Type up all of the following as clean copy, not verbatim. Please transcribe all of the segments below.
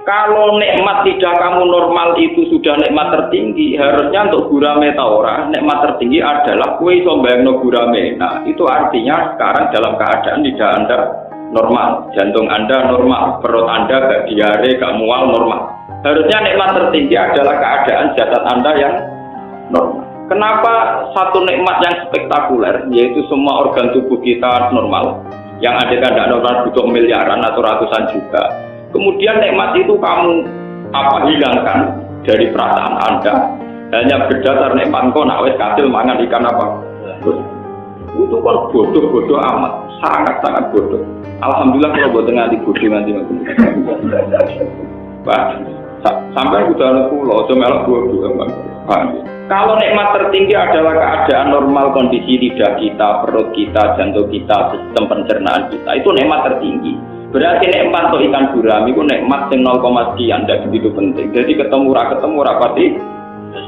Kalau nikmat tidak kamu normal itu sudah nikmat tertinggi, harusnya untuk gurame ta ora, nikmat tertinggi adalah kue iso mbayangno gurame. Nah, itu artinya sekarang dalam keadaan tidak Anda normal, jantung Anda normal, perut Anda gak diare, gak mual normal. Harusnya nikmat tertinggi adalah keadaan jasad Anda yang normal. Kenapa satu nikmat yang spektakuler, yaitu semua organ tubuh kita normal, yang ada tidak normal butuh miliaran atau ratusan juta. Kemudian nikmat itu kamu hilangkan dari perasaan Anda hanya berdasar nikmat kau nak wes kasil mangan ikan apa? Itu kan bodoh amat, sangat bodoh. Alhamdulillah kalau buat tengah di bodoh nanti. Pak, sampai udah pulau, cuma melok bodoh. Kalau nikmat tertinggi adalah keadaan normal kondisi lidah kita, perut kita, jantung kita, sistem pencernaan kita, itu nikmat tertinggi. Berarti nikmat untuk ikan gurami itu nikmat yang 0, sekian, tidak begitu penting. Jadi ketemu rapati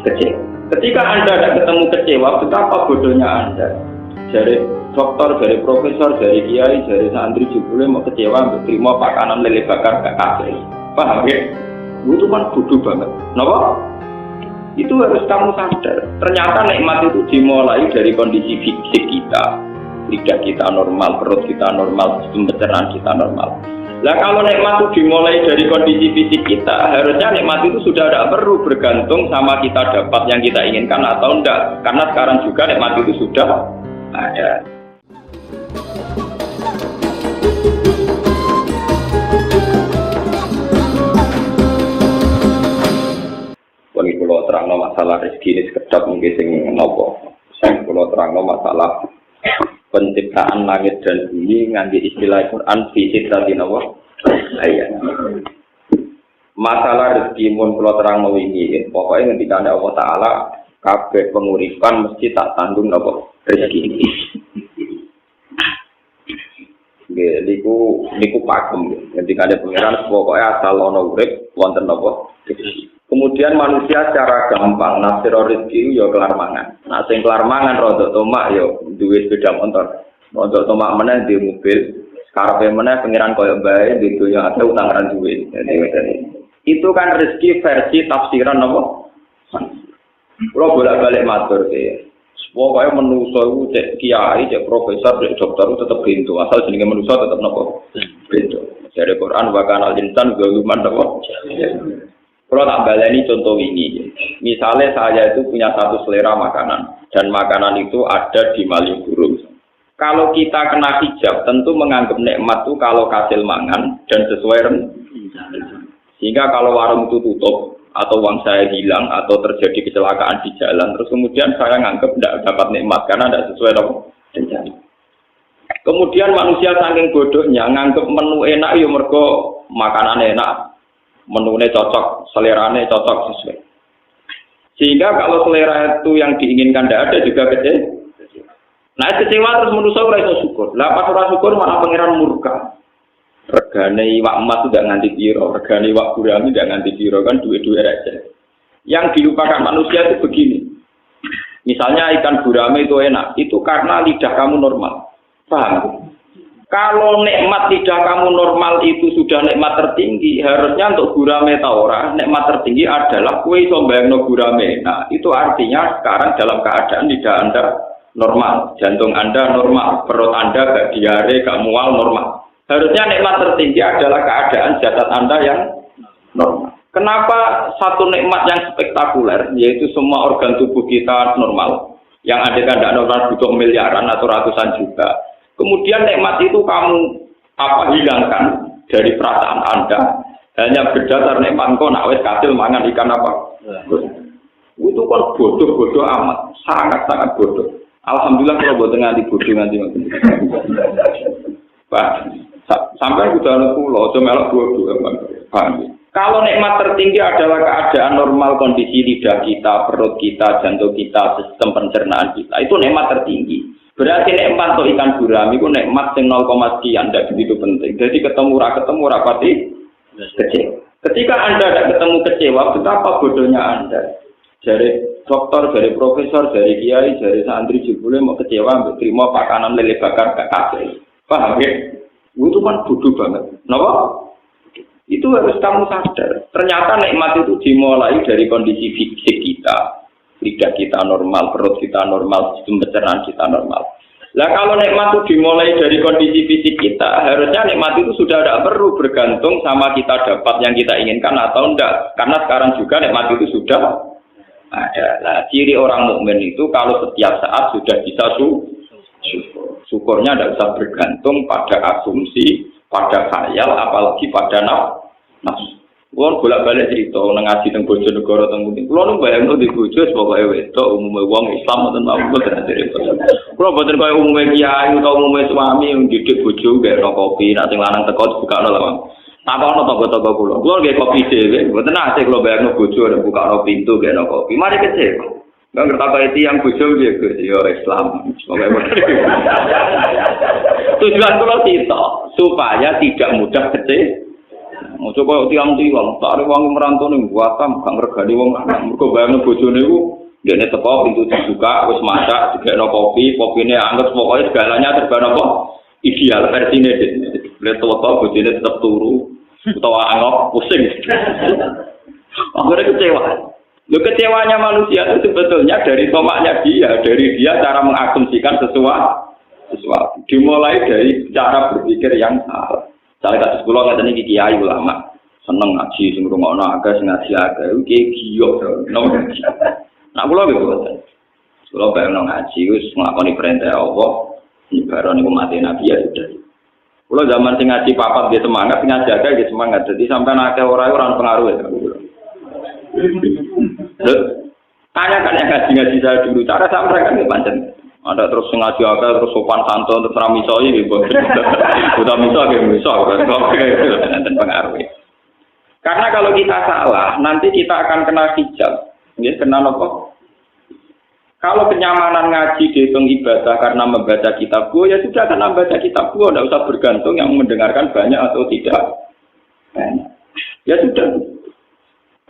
kecil. Ketika Anda tidak ketemu kecewa, betapa bodohnya Anda. Dari dokter, dari profesor, dari kiai, dari santri jebule mau kecewa, terima pakanan lele bakar gak kasih. Paham ya? Itu kan bodoh banget. Kenapa? Itu harus kamu sadar. Ternyata nikmat itu dimulai dari kondisi fisik kita. Lidah kita normal, perut kita normal, sistem pencernaan kita normal. Nah kalau nikmat itu dimulai dari kondisi fisik kita, harusnya nikmat itu sudah tidak perlu bergantung sama kita dapat yang kita inginkan atau enggak. Karena sekarang juga nikmat itu sudah ada. Bagi kalau terangno masalah rezeki ini sekedap mungkin sing nopo. Saya kalau terangno masalah penciptaan langit dan bumi nganti istilah Quran fisik tadi nawa ayat. Masalah rezeki mun kula terangno wingi, pokoknya ketika Allah Taala kabeh penguripan mesti tak tanggung napa rezeki. Nggih niku pakem. Ketika ada pangeran pokoknya asal ana urip wonten napa rezeki. Kemudian manusia secara gampang nasiro rezeki ya kelar mangan. Nah sing kelar mangan rodok tomak ya duwe sepeda motor. Rodok tomak meneh di mobil. Karepe meneh pengiran koyo bae di dunya ada utangan duwe. Itu kan rezeki versi tafsiran apa? Kalau bolak-balik matur ya. Pokoke manusa iku cek kiai, cek profesor, cek dokter tetep bento. Asal jenenge manusa tetep napa? Bento. Dari Quran wa kana al-insan zaluman napa? Kalau tak baleni contoh ini, misalnya saya itu punya satu selera makanan, dan makanan itu ada di Malioboro. Kalau kita kena hijab, tentu menganggap nikmat itu kalau hasil mangan dan sesuai sehingga kalau warung itu tutup, atau uang saya hilang, atau terjadi kecelakaan di jalan, terus kemudian saya menganggap tidak dapat nikmat karena tidak sesuai rencana. Kemudian manusia saking bodohnya, menganggap menu enak, ya mergo makanan enak. Menunya cocok, seleranya cocok sesuai. Sehingga kalau selera itu yang diinginkan tidak ada juga kecewa. Nah kecewa terus manusia ora iso syukur. Lah pas ora syukur malah pangeran murka. Regane iwak emas tidak nganti piro, regane iwak gurami tidak nganti piro kan duit-duit aja. Yang dilupakan manusia itu begini. Misalnya ikan gurami itu enak, itu karena lidah kamu normal. Paham? Kalau nikmat lidah kamu normal itu sudah nikmat tertinggi, harusnya untuk gurame ta ora, nikmat tertinggi adalah kue iso mbayangno gurame. Nah, itu artinya sekarang dalam keadaan lidah Anda normal, jantung Anda normal, perut Anda gak diare, gak mual normal. Harusnya nikmat tertinggi adalah keadaan jasad Anda yang normal. Kenapa satu nikmat yang spektakuler, yaitu semua organ tubuh kita normal, yang ada tidak normal butuh miliaran atau ratusan juta. Kemudian nikmat itu kamu hilangkan dari perasaan Anda hanya berdasar nikmat kau nak wes kasil mangan ikan apa? Itu kan bodoh amat, sangat bodoh. Alhamdulillah kalau buat tengah di bodoh nanti. Pak, sampai udah pulau, cuma melok bodoh. Kalau nikmat tertinggi adalah keadaan normal kondisi lidah kita, perut kita, jantung kita, sistem pencernaan kita, itu nikmat tertinggi. Berarti nikmat untuk ikan gurami itu nikmat yang 0, sekian, tidak begitu penting. Jadi ketemu rapati kecewa. Ketika Anda tidak ketemu kecewa, betapa bodohnya Anda. Dari dokter, dari profesor, dari kiai, dari santri jebule mau kecewa, terima pakanan lele bakar gak kasih. Paham ya? Itu kan bodoh banget. Kenapa? Itu harus kamu sadar. Ternyata nikmat itu dimulai dari kondisi fisik kita. Lidah kita normal, perut kita normal, sistem pencernaan kita normal. Lah kalau nikmat itu dimulai dari kondisi fisik kita, harusnya nikmat itu sudah tidak perlu bergantung sama kita dapat yang kita inginkan atau enggak. Karena sekarang juga nikmat itu sudah ada. Nah, ciri orang mukmin itu kalau setiap saat sudah bisa syukur. Syukurnya tidak usah bergantung pada asumsi, pada khayal, apalagi pada nafsu. Kulo bolak-balik cerita nang ngaji teng Bojonegoro teng Kuning. Kulo nu bayangno di bojo pokoke wedok umume wong Islam mboten mboten cerita. Kulo mboten kaya umume kiai utawa umume suami yang didik bojo gak kopi, nek sing lanang teko bukakno lawang. Takono tangga-tangga kulo. Kulo nggih kopi dhewe, mboten ate kulo bayangno bojo nek bukakno pintu gak kopi. Mari kecewa. Nggak ngerti itu yang bojo nggih Gus yo Islam. Tujuan kulo itu supaya tidak mudah kecewa. Mau coba tiang-tiang, tak ada wong merantau nih, buatam, gak ngergani wong lanang. Mereka bayangin bojone itu, dia teko pintu dibuka, terus masak, juga kopi, kopinya anget, pokoknya segalanya serba apa ideal versinya deh. Lihat tua-tua bojone tetap turu, atau angok, pusing. Akhirnya kecewa. Kecewanya manusia itu sebetulnya dari tomaknya dia, dari dia cara mengasumsikan sesuatu. Dimulai dari cara berpikir yang salah. Saya kata sekolah katanya kiai ulama seneng ngaji, sing ngrungokno agak sing ngaji agak, iki giyok, nomor. Nah, kula gitu kan. Kula bayang ngaji wis nglakoni perintah Allah, ibarat niku mati Nabi ya sudah. Kula zaman sing ngaji papat dia semangat, ngaji agak dia semangat. Jadi sampai akeh ora pengaruh ya. Tanyakan yang ngaji saya dulu, cara sampai kan pancen. Ada terus ngaji agak, terus sopan santun, terus ramisoi gitu. Udah misal, dan pengaruh. Karena kalau kita salah, nanti kita akan kena hijab. Ya, kena apa? Kalau kenyamanan ngaji dihitung ibadah karena membaca kitab gua, ya sudah karena membaca kitab gua, tidak usah bergantung yang mendengarkan banyak atau tidak. Ya sudah.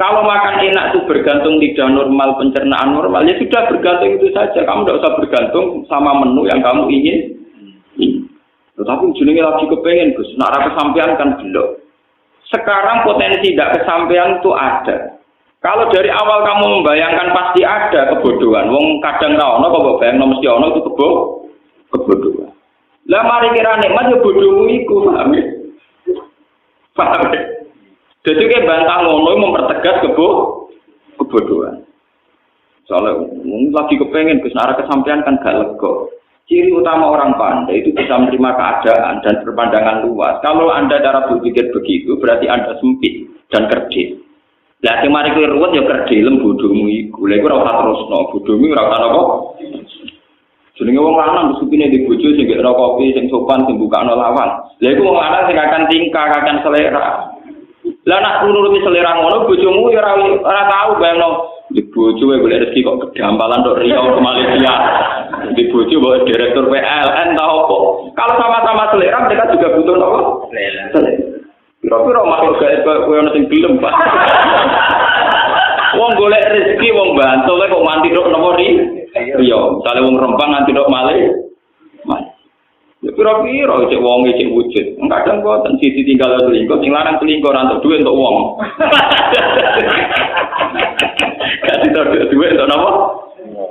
Kalau makan enak itu bergantung lidah normal, pencernaan normal, ya sudah bergantung itu saja. Kamu tidak usah bergantung sama menu yang kamu ingin. Tetapi jenenge lagi kepengen, Gus. Nak ra kesampaian kan belum. Sekarang potensi tidak kesampaian itu ada. Kalau dari awal kamu membayangkan pasti ada kebodohan. Wong kadang ra ono kok bayangno mesti ono itu kebodohan. Lah mari kira nikmat ya bodohmu iku, paham ya? Paham ya? Jadi kayak bantah ngono mempertegas kebodohan. Soalnya lagi kepengen Gus arah kesampaian kan gak lega. Ciri utama orang pandai itu bisa menerima keadaan dan berpandangan luas. Kalau Anda cara berpikir begitu berarti Anda sempit dan kerdil. Lah sing mari kowe ruwet ya kerdil bodohmu iku. Lha iku ora usah terusno, bodohmu ora usah apa. Jenenge wong lanang supine di bojo sing gak kopi sing sopan sing bukakno lawang. Lha iku wong lanang sing akan tingkah, akan selera. Lah nak nuruti selera ngono bojomu ya ora tau bayangno di bojo wae golek rezeki kok kedampalan tok Riau ke Malaysia. Di bojo bawa direktur PLN tau apa. Kalau sama-sama selera mereka juga butuh apa? Selera. Kira-kira makhluk gaib kowe ono sing gelem, Pak. Wong golek rezeki wong bantul kok nganti tok napa Riau. Misale wong Rempang nganti tok Malaysia. Ya pira-pira cek wong cek wujud. Kadang kok sisi tinggal selingkuh, sing larang selingkuh ora entuk duit untuk wong. Gak entuk duit untuk napa?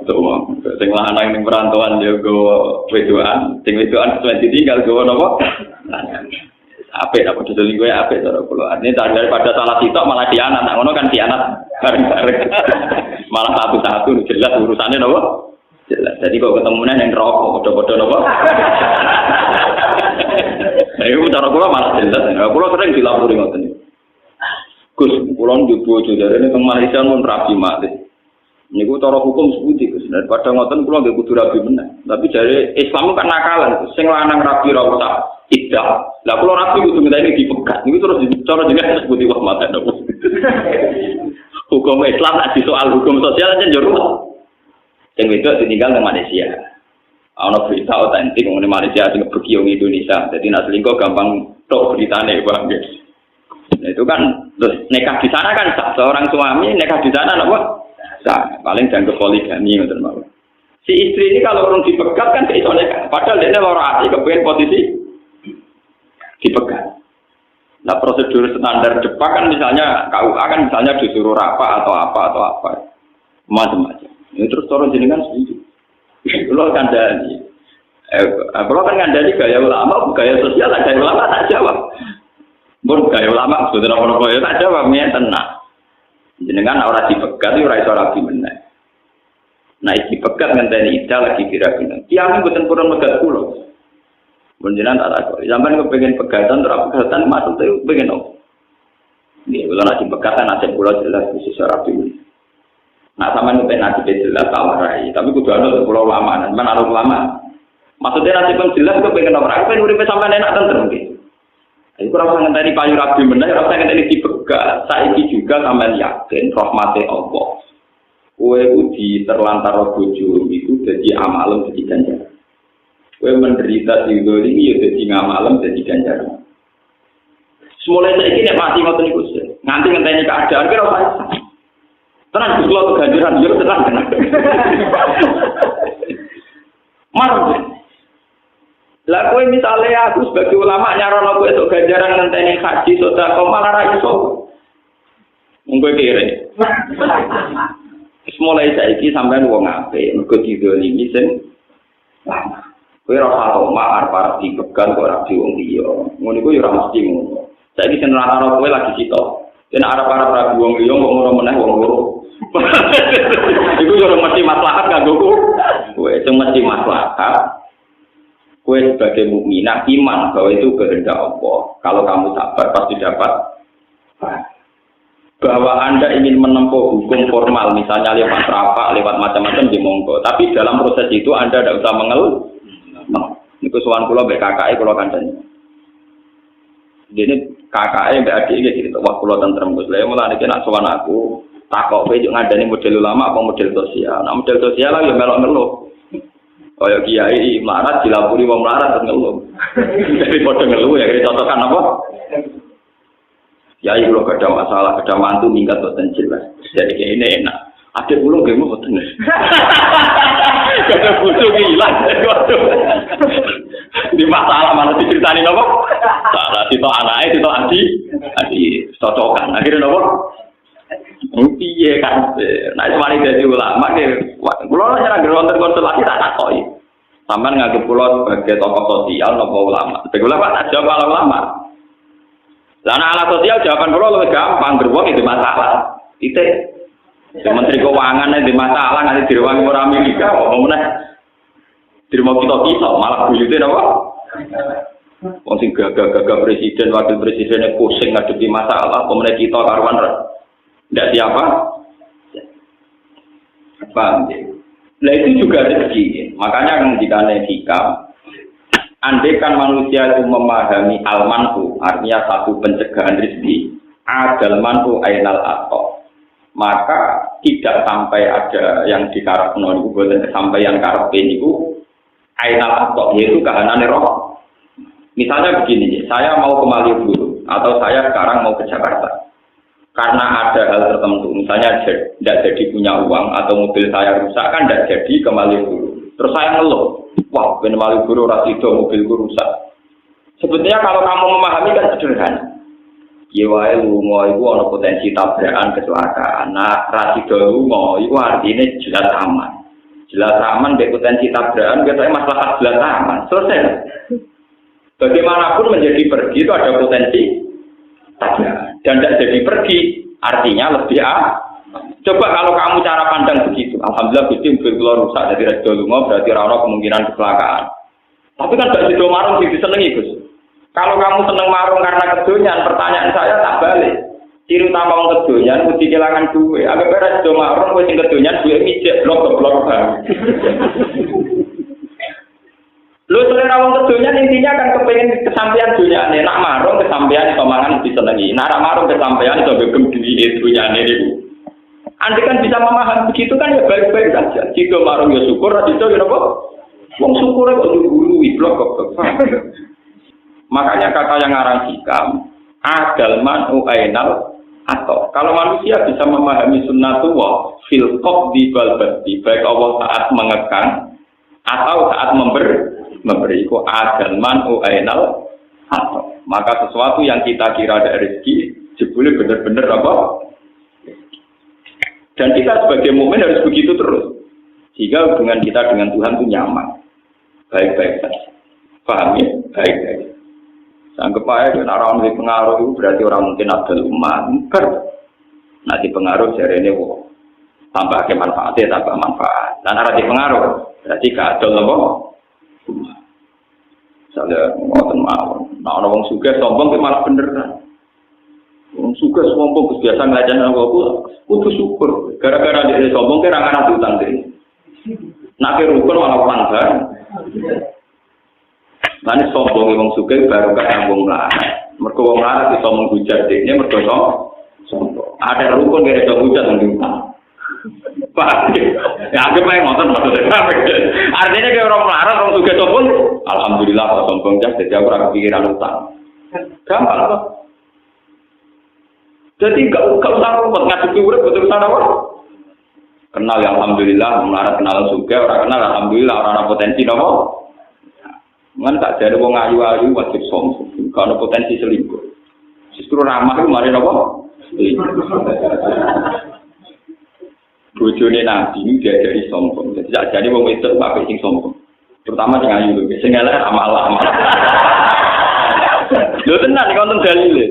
Untuk wong. Sing lanang ning perantauan ya go wedoan, sing wedoan kesuwen tinggal go napa? Apik apa selingkuh ya apik cara kula. Ini daripada salah sitok malah dianat. Nah, ngono kan dianat bareng-bareng. Malah satu-satu jelas urusannya napa? Jelas. Jadi kok ketemunya yang rokok, bodoh-bodoh apa? Nah, itu cara kula malah jelas. Kula sering dilapori ngoten. Gus, kula njobo jare ning Malaysia mun rabi mati. Niku cara hukum sepundi Gus. Daripada ngoten kula nggih kudu rabi meneh. Tapi jare Islam kan nakalan. Sing lanang rabi ra usah iddah. Lah kula rabi kudu ngenteni dipegat. Niku terus cara jenenge sepundi wah mate. Hukum Islam nek soal hukum sosial aja njur. Yang itu ditinggal di Malaysia. Ada berita otentik mengenai Malaysia yang pergi ke Indonesia. Jadi nak selingkuh gampang tok beritanya bang. Nah, itu kan terus nikah di sana kan seorang suami nikah di sana apa? Paling jangan poligami teman. Si istri ini kalau orang dipegat kan keiso nikah. Padahal dia loro ati kepengen posisi dipegat. Nah prosedur standar Jepang kan misalnya KUA kan misalnya disuruh apa atau apa macam-macam. Ini terus turun jenengan setuju. Kalau kandani, kalau kan kandani gaya ulama, gaya sosial, gaya ulama tak jawab. Pun gaya ulama sebetulnya orang kaya tak jawab, dia tenang. Jenengan orang dipegat, orang iso rabi meneh. Nah dipegat ngenteni ida lagi kira-kira. Tiang buatan kurang megat pulau. Menjenan tak tahu. Zaman kepengen pegatan, terap pegatan masuk tu pengen apa? Ni kalau nak pegatan nasib pulau jelas khusus rabi. Nah sama ni nasib jelas tawarai. Tapi kudu ada pulau lama, mana ada lama. Maksudnya nasib pun jelas kepengen apa? Aku pengen urip sampai enak tentrem gitu. Jadi kurang sangat tadi payu rabi benar, kurang sangat tadi dipegat. Saiki juga sampai yakin rahmati Allah. Kue di terlantar bojo itu jadi amalem jadi ganjaran. Kue menderita di ini ya jadi ngamalem jadi ganjaran. Semulai saiki nek mati ngoten niku nganti ngenteni keadaan kira apa? Tenang kulo ganjaran yo tenang. Marah. Lah kowe misale aku sebagai ulama nyarono kowe esuk ganjaran ngenteni haji sedekah malah ra iso. Monggo kire. Mulai saiki sampean wong apik, mergo didolimi sing lama. Kowe ora usah omah arep dipegang kok ora di wong liya. Ngono iku ya ora mesti ngono. Saiki sing rata-rata kowe lagi sitok. Yen arep-arep rabi wong liya kok ngono meneh wong loro. Iku yo mesti maslahat kanggo kowe, sing mesti maslahat. Kowe sebagai mukminah iman bahwa itu kehendak Allah. Kalau kamu sabar pasti dapat. Bahwa Anda ingin menempuh hukum formal, misalnya lewat rapak, lewat macam-macam di monggo. Tapi dalam proses itu Anda tidak usah mengeluh. Ini kesuwan kula mbek kakake kula kandhani. Dene kakake mbek adike gitu, wah kula tentrem Gus. Lah mulane nek sowan aku, takok kowe yo ngandani model ulama apa model sosial. Nah model sosial lah yo melok ngeluh. Kaya kiai melarat dilapuri wong melarat terus ngeluh. Jadi padha ngeluh ya contohkan apa? Ya ibu gak ada masalah, gak ada mantu minggat boten jelas. Jadi kayak ini enak. Adik bulung gak mau boten. Gak ada butuh hilang. Di masalah mana diceritain apa? Salah itu anaknya, itu adi cocokan. Akhirnya apa? Iya kan. Nah semari jadi ulama. Pulau nyerang geronter konstelasi tak takoi. Sampai ngagep pulau sebagai tokoh sosial nopo ulama. Sebagai ulama tak jawab ulama. Karena ala sosial jawaban pulau lebih gampang, beruang itu masalah. Itu Menteri Keuangan itu masalah, nanti di ruang orang Amerika, ngomongnya di rumah kita malah buyutnya apa? Mungkin gagah presiden, wakil presidennya pusing ngadepi masalah, pemenang kita karuan tidak siapa? Paham ya? Nah itu juga rezeki, makanya jika hikam. Andaikan manusia itu memahami al-man'u, artinya satu pencegahan rezeki, adal-man'u ainal ato, maka tidak sampai ada yang dikarepno niku boten kesampaian karepe niku ainal ato, yaitu kahanane roh. Misalnya begini, saya mau ke Malioboro atau saya sekarang mau ke Jakarta. Karena ada hal tertentu, misalnya tidak jadi punya uang atau mobil saya rusak kan tidak jadi ke Malioboro. Terus saya ngeluh, wah, ben Malioboro ora sida mobilku rusak. Sebetulnya kalau kamu memahami kan sederhana. Ya wae lunga iku ana potensi tabrakan kecelakaan. Nah, ra sida lunga iku artine jelas aman. Jelas aman mek potensi tabrakan ketoke masalah jelas aman. Selesai. Bagaimanapun menjadi pergi itu ada potensi tabrakan. Dan tidak jadi pergi artinya lebih Coba kalau kamu cara pandang begitu, alhamdulillah Gusti mobil kula rusak dari redo lunga berarti ora ana kemungkinan kecelakaan. Tapi kan gak sido marung sing disenengi, Gus. Kalau kamu seneng marung karena kedonyan, pertanyaan saya tak balik. Ciri utama wong kedonyan mesti kehilangan duit. Agar ora sido marung kowe sing kedonyan duit mijek blok-blok bang. Lu selera wong kedonyan intinya kan kepengen kesampaian dunyane. Nak marung kesampaian iso mangan disenengi. Nak marung kesampaian iso gegem duit dunyane niku. Anda kan bisa memahami begitu kan ya baik-baik saja. Jika marung ya syukur, jika ya apa? Wong syukur kok digului blok kok. Makanya kata yang ngarang hikam, adal man'u ainal atau kalau manusia bisa memahami sunnatullah fil qabdi bal badi, baik Allah saat mengekang atau saat memberi ku adal man'u ainal atau maka sesuatu yang kita kira ada rezeki jebule benar-benar apa? Dan kita sebagai mukmin harus begitu terus. Sehingga hubungan kita dengan Tuhan itu nyaman. Baik-baik saja. Paham ya? Baik-baik. Anggap aja orang di pengaruh itu berarti orang mungkin ada umat. Nanti pengaruh jari ini tambah ke manfaatnya, tambah manfaat. Dan arah di pengaruh berarti gak ada loh. Misalnya ngoten mawon. Nah orang suka sombong itu malah bener kan. Orang suka sombong kebiasaan ngelajarin aku kudu syukur. Gara-gara dia sombong kira akan utang diri. Nak rukun malah pelanggar. Nanti sombong wong sugih baru kan wong melarat. Mergo wong melarat iso menghujat dene mergo sombong. Ada rukun kira iso hujat nang utang. Pak, ya anggap aja ngotot maksudnya. Artinya kayak orang melarat, orang sugih sombong. Alhamdulillah kok sombong jadi aku ora kepikiran utang. Gampang kok. Jadi gak usah ruwet ngadepi urip betul sana apa? Kenal ya alhamdulillah, melarat kenal sugih, orang kenal alhamdulillah orang ada potensi nopo. Kan tak jadi wong ayu-ayu wajib sombong. Kalau potensi selingkuh. Justru ramah itu mari nopo? Bojone Nabi ini diajari sombong. Jadi tak jadi wong wedok pakai sing sombong. Terutama sing ayu lho, sing elek amal-amal. Lho tenan iki wonten dalile.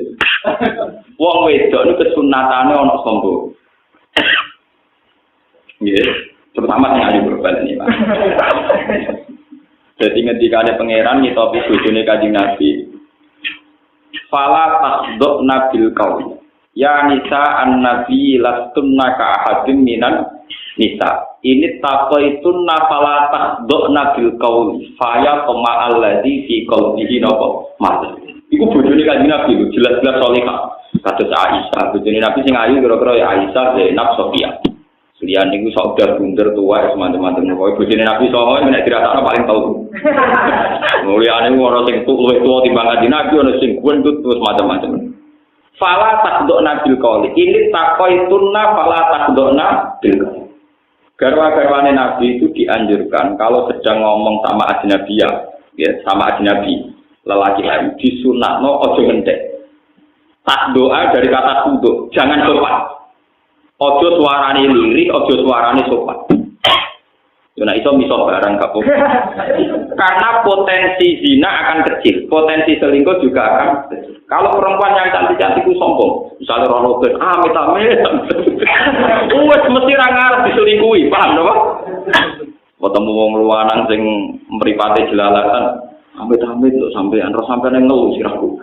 Wong wedok niku kesunatane ana sombong. Nggih, terutama sing ayu berbalik ini, Pak. Jadi ngendikane pangeran ngitopi bojone Kanjeng Nabi. Fala tasdukna bil qaul. Ya nisa an-nabi lastunna ka ahadin minan nisa. Ini taqaitunna fala tasdukna bil qaul. Faya tama alladzi fi qalbihi napa? Mas. Iku bojone Kanjeng Nabi jelas-jelas salihah. Kados Aisyah, bojone Nabi sing ayu kira-kira ya Aisyah, Zainab, Sofia. Lian niku sok udah bunder tua teman-teman kowe bojone Nabi soho nek dirasakno paling tau. Mulyane ora sing luwih tuwa timbang Kanjeng Nabi ana sing gendut terus macam-macam. Fala takdona bil qauli. Ini taqaitunna fala takdona bil qauli. Garwa-garwane Nabi itu dianjurkan kalau sedang ngomong sama ajnabiyah, ya sama ajnabi, lelaki lain disunatno aja ngendek. Tak doa dari kata tunduk, jangan sopan. Ojo suarane lirik, ojo suarane sopan. Yo nek iso miso barang gak apa-apa. Karena potensi zina akan kecil, potensi selingkuh juga akan kecil. Kalau perempuan yang cantik-cantik itu sombong, misalnya Ronaldo, amit-amit, wes mesti ra ngarep diselingkuhi, paham napa? Ketemu wong luwanan sing mripate jelalatan, amit-amit lho sampean ro sampean ngeluh sirahku.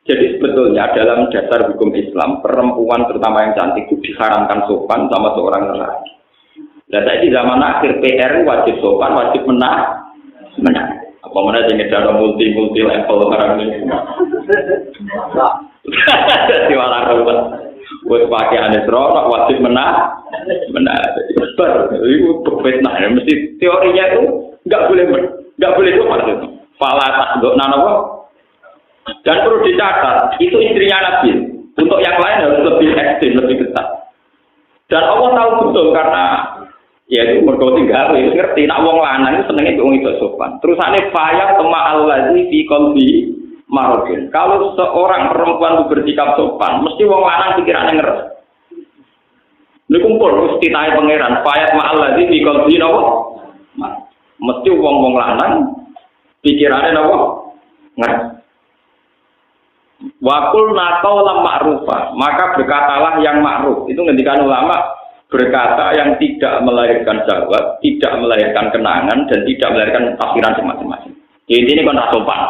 Jadi sebetulnya dalam dasar hukum Islam, perempuan terutama yang cantik itu diharamkan sopan sama seorang lelaki. Dan saya di zaman akhir PR wajib sopan, wajib menang. Apa mana yang ada multi level sekarang ini? Di malah ruwet. Buat pakai anesro, wajib menang. Jadi besar. Itu berfitnah. Mesti teorinya itu nggak boleh sopan. Fala tasduk nanawa. Dan perlu dicatat, itu istrinya Nabi. Untuk yang lain harus lebih ekstrim, lebih ketat. Dan Allah tahu betul karena ya itu mergo tinggal ngerti nak wong lanang itu senenge wong itu sopan. Terusane faya tama allazi fi qalbi marudin. Kalau seorang perempuan itu bersikap sopan, mesti wong lanang pikirane ngeres. Niku kumpul mesti tae pangeran faya tama allazi fi qalbi napa? Mesti wong-wong lanang pikirane napa? Ngeres. Wakul nakau lam ma'rufah, maka berkatalah yang ma'ruf. Itu ngendikan ulama, berkata yang tidak melahirkan jawab, tidak melahirkan kenangan, dan tidak melahirkan tafsiran masing-masing. Jadi ini kan sopan.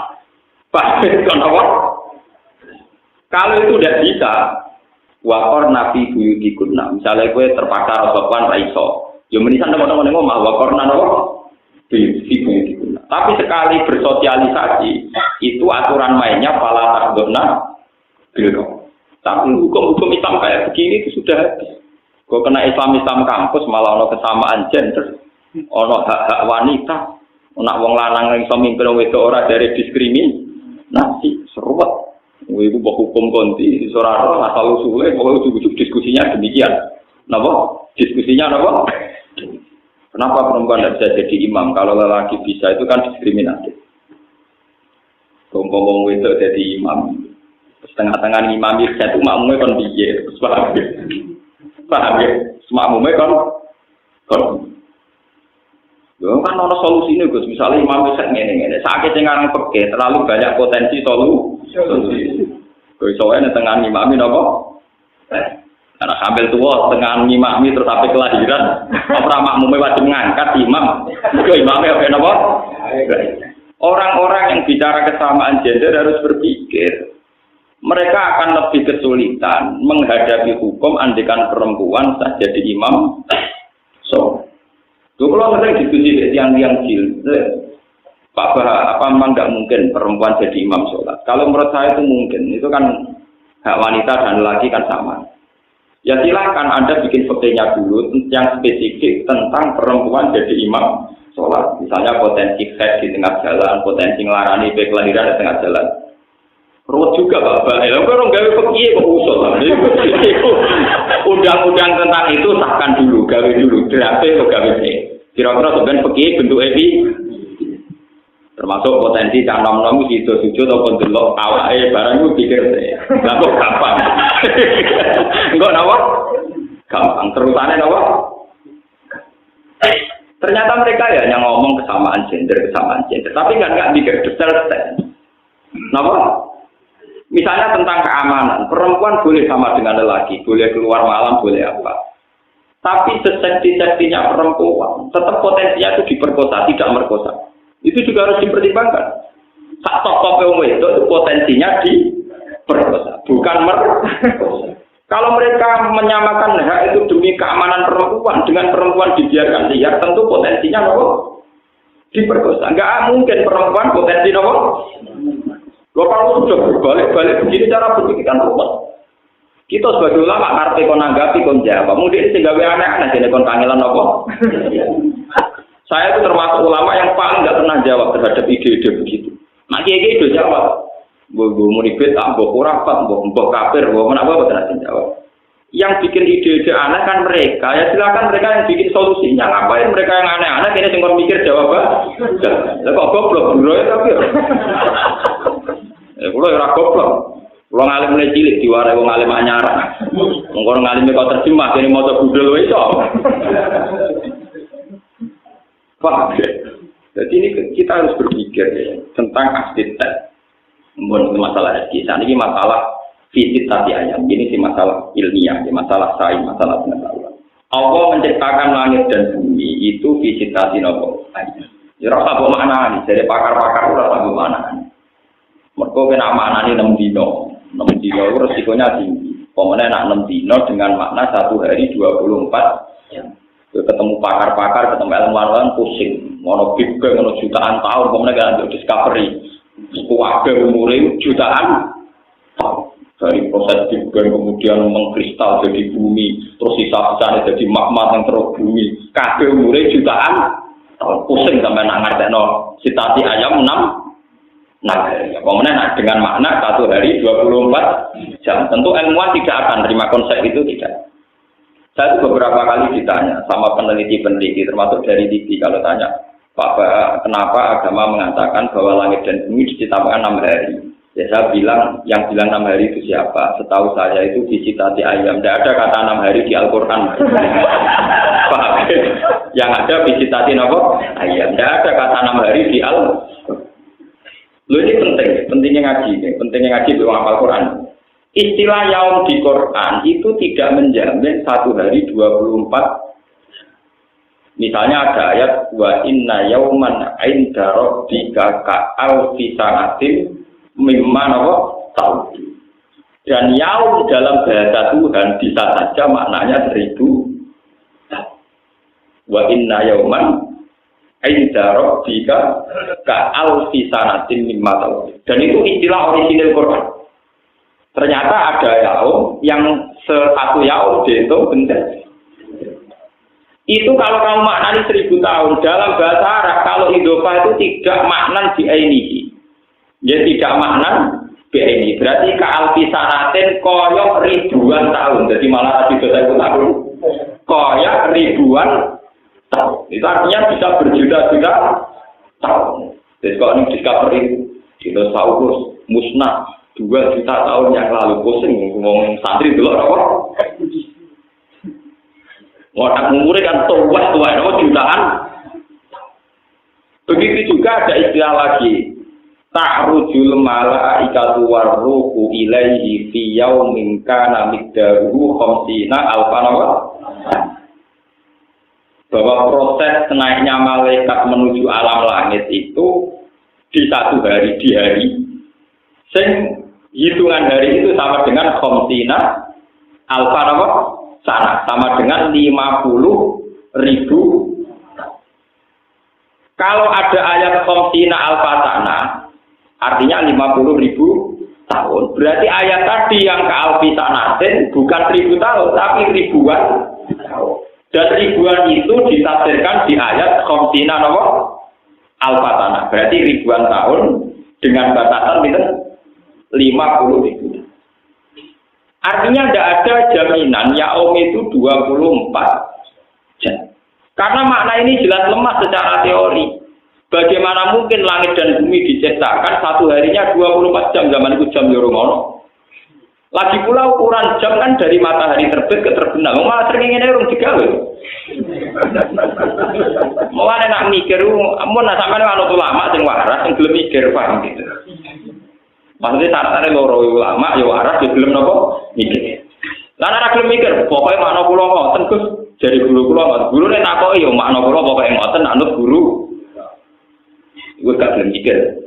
Pak, kalau itu tidak bisa, wakor nabi buyutikuna. Misalnya gue terpaksa sopan raiso, yo menisan teman-teman ngomong wakor nano buyutikuna. Tapi sekali bersosialisasi, itu aturan mainnya pala takdona bildo. Tapi hukum-hukum Islam kayak begini itu sudah habis. Kok kena Islam kampus malah ono kesamaan gender, ono hak-hak wanita, ono wong lanang yang iso mimpin wedok ora dari diskriminasi, seruat. Iku hukum konti, ora asal usule, pokoknya ujug-ujug diskusinya demikian. Napa? Diskusinya napa? Kenapa perempuan tidak bisa jadi imam? Kalau lelaki bisa itu kan diskriminatif. Ngomong itu jadi imam. Setengah-tengah imam itu makmumnya kan piye, paham ya? Makmumnya kan. Yo kan ana solusine Gus, misale imam wis ngene-ngene, sakit sing aran peke terlalu banyak potensi solusi. Kowe soalé nang tengah imam napa? Karena sambil tua tengah imam terus sampai kelahiran, ora makmume wajib ngangkat imam. Iku imame apa napa? Orang-orang yang bicara kesamaan gender harus berpikir. Mereka akan lebih kesulitan menghadapi hukum andikan perempuan sah jadi imam. Kalau sering diskusi dengan tiang jil, Pak Bah, apa memang tidak mungkin perempuan jadi imam sholat? Kalau menurut saya itu mungkin, itu kan hak wanita dan laki kan sama. Ya silakan Anda bikin faktornya dulu yang spesifik tentang perempuan jadi imam sholat. Misalnya potensi head di tengah jalan, potensi ngelarani kelahiran di tengah jalan. Ruwet juga Bapak, orang gawe fakir kok usul. Undang-undang tentang itu sahkan dulu, gawe dulu, draft atau gawe kira-kira sebenarnya fakir bentuk epi. Termasuk potensi cak nom-nom sujud ataupun delok awake barang itu pikir saya. Lah kok gampang. Enggak napa? Gampang terusane napa? Ternyata mereka ya hanya ngomong kesamaan gender, tapi enggak mikir detail. Napa? Misalnya tentang keamanan, perempuan boleh sama dengan lelaki, boleh keluar malam, boleh apa. Tapi sesekti-sektinya perempuan, tetap potensinya itu diperkosa, tidak merkosa. Itu juga harus dipertimbangkan. Sak top itu potensinya diperkosa, bukan merkosa. Kalau mereka menyamakan hak itu demi keamanan perempuan, dengan perempuan dibiarkan liar, tentu potensinya diperkosa. Enggak mungkin perempuan potensi kalau sudah berbalik-balik begini cara berpikir kan ruwet. Kita sebagai ulama ngerti kon nanggapi kon jawab. Mungkin sing gawe aneh-aneh dene kon kangelan apa? Saya itu termasuk ulama yang paling enggak pernah jawab terhadap ide-ide begitu. Nah kiai itu jawab. Mbok munibet, mbok khurafat, mbok kafir, mbok menapa boten jawab. Yang bikin ide-ide aneh kan mereka. Ya silakan mereka yang bikin solusinya. Ngapain mereka yang aneh-aneh kene sing kon mikir jawab. Lah kok goblok bro tapi. Kulo ora goblok. Kulo ngalim mulai cilik diwarai wong alim anyar. Wong ngalime kok terjemah dene maca budal wae iso. Paham ya? Jadi ini kita harus berpikir ya, tentang arsitek. Bukan masalah kisah, ini masalah fisik tadi ayam. Ini sih masalah ilmiah, masalah sains, masalah pengetahuan. Allah menciptakan langit dan bumi itu fisik tadi nopo. Ya rasa bermakna nih, dari pakar-pakar rasa bermakna. Mereka kena maknani 6 dino. 6 dino itu resikonya tinggi. Pemenang nak 6 dino dengan makna 1 hari 24 jam. Ketemu pakar-pakar, ketemu ilmuwan pusing. Mau Big Bang, mau jutaan tahun, pemenang kan untuk discovery. Kuwabe umurnya jutaan tahun. Dari proses Big Bang kemudian mengkristal jadi bumi. Terus sisa-sisanya jadi magma yang terus bumi. Kabeh umurnya jutaan tahun. Pusing sampai nak ngerti sitasi ayam 6. Nah, pemenang dengan makna 1 hari 24 jam. Tentu ilmuwan tidak akan terima konsep itu, tidak. Saya itu beberapa kali ditanya sama peneliti-peneliti, termasuk dari TV, kalau tanya, Pak, kenapa agama mengatakan bahwa langit dan bumi diciptakan 6 hari? Ya saya bilang, yang bilang 6 hari itu siapa? Setahu saya itu disitati ayam. Tidak ada kata 6 hari di Al-Quran. Paham? Yang ada disitati apa? Ayam. Tidak ada kata 6 hari di Al-Quran. Loh ini pentingnya ngaji di Al-Quran. Istilah yaum di Quran itu tidak menjamin 1 hari 24. Misalnya ada ayat wa inna yauman 'inda rabbika ka'alfi sanatin mimma tahun. Dan yaum dalam bahasa Tuhan bisa saja maknanya 1000 tahun. Wa inna yauman 'inda rabbika ka'alfi sanatin mimma tahun. Dan itu istilah orisinil Quran. Ternyata ada yaum yang 1 yaum dihitung bentar. Itu kalau kamu maknani 1000 tahun dalam bahasa Arab, kalau idhofah itu tidak maknan di ainihi. Ya tidak maknan di ainihi. Berarti ka'alfi sanatin koyok ribuan tahun. Jadi malah di bahasa tahun koyok ribuan tahun. Itu artinya bisa berjuta-juta tahun. Jadi kalau ini discovery Dinosaurus musnah 2 juta tahun yang lalu. Pusing ngomong santri dulu apa? Wadah umurnya kan tua jutaan. Begitu juga ada istilah lagi. Ta'rujul malaikatu warruhu ilaihi fi yaumin kana miqdaruhu 50 alfan. Bahwa proses naiknya malaikat menuju alam langit itu di satu hari, di hari hitungan hari itu sama dengan 50 alfan sana, sama dengan 50.000. Kalau ada ayat 50 alfa sana, artinya 50.000 tahun. Berarti ayat tadi yang ke alfi sanatin bukan 1000 tahun, tapi ribuan tahun. Dan ribuan itu ditafsirkan di ayat 50 alfa sana. Berarti ribuan tahun dengan batasan 50.000. Artinya tidak ada jaminan yaum itu 24 jam. Karena makna ini jelas lemah secara teori. Bagaimana mungkin langit dan bumi diciptakan satu harinya 24 jam, zaman itu jam Yoromono. Lagi pula ukuran jam kan dari matahari terbit ke terbenam. Malah sering ingin urung digawe. Mau nak mikir, mau sampai ana ulama sing waras sing gelem mikir paham gitu. Maksudnya syaratnya loro ulama, ya waras, ya gelem napa mikir. Lah nek gelem mikir, pokoke makna kula ngoten Gus, jadi guru kula ngoten. Gurune takoki ya makna kula pokoke ngoten anut guru. Iku gak gelem mikir.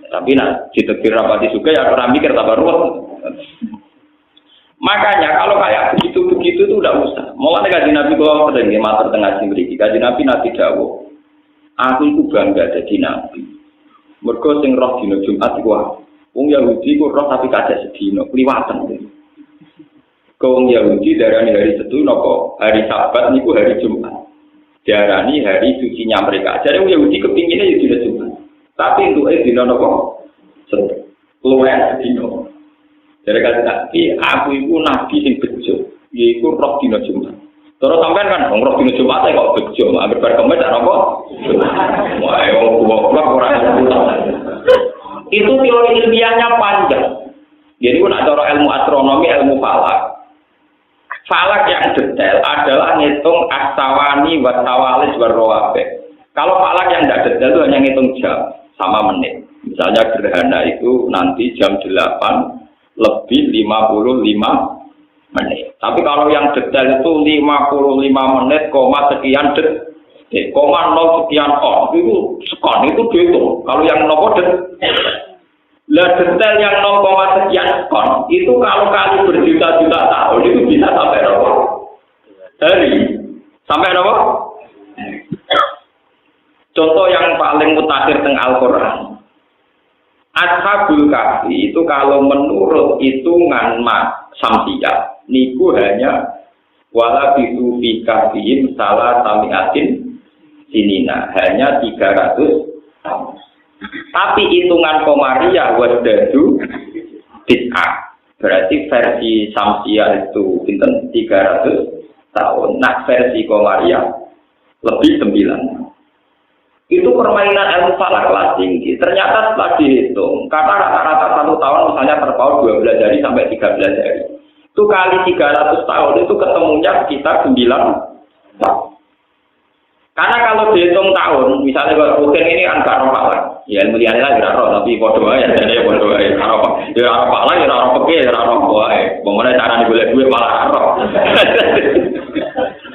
Tapi nak ditekir rapati juga ya ora mikir tambah ruwet. Makanya kalau kayak begitu-begitu itu udah usah. Mulane kanjeng Nabi kula sering matur teng ngaji mriki. Kanjeng Nabi dawuh, aku iku bangga dadi nabi. Mergo sing roh dina Jumat iku wong Yahudi ku roh tapi kacek sedina, kliwatan. Wong Yahudi darani hari Setu napa hari Sabat niku hari Jumat. Diarani hari sucinya mereka. Jadi wong Yahudi kepinginnya ya dina Jumat. Tapi entuke dina napa? Setu. Luwih sedina. Jadi Nabi, aku iku nabi sing bejo. Yaiku roh dina Jumat. Terus sampean kan roh dina Jumat kok bejo, anggere bar kemis apa? Wah, goblok ora ngerti. Itu teori ilmiahnya panjang. Jadi pun ada ilmu astronomi, ilmu falak. Falak yang detail adalah ngitung as-sawani wa tawalis wa rawabe. Kalau falak yang tidak detail itu hanya ngitung jam sama menit. Misalnya gerhana itu nanti jam 8 lebih 55 menit. Tapi kalau yang detail itu 55 menit, sekian detik, koma 0 sekian on, itu sekon, itu dihitung. Kalau yang nopo lah detail yang 0, sekian sekon, itu kalau kali berjuta-juta tahun, itu bisa sampai nopo? Hari. Sampai nopo? Contoh yang paling mutakhir teng Al-Quran. Ashabul Kahfi itu kalau menurut hitungan Samsiyah niku hanya wala bisu fi kahfihim salah samiatin sinina, hanya 300 tahun. Tapi hitungan Komariah wasdadu bid'ah. Berarti versi Samsiyah itu pinten 300 tahun. Nah versi Komariah lebih 9. Itu permainan ilmu falak kelas tinggi. Ternyata setelah dihitung, karena rata-rata 1 tahun misalnya terpaut 12 hari sampai 13 hari. Itu kali 300 tahun itu ketemunya sekitar 9 tahun. Karena kalau dihitung tahun, misalnya kalau rutin ini kan gak roh falak. Ya ilmu liane lah gak roh, tapi bodoh aja. Jadi bodoh aja. Ya roh falak, ya roh peke, ya roh boy. Bagaimana cara dibeli duit malah roh.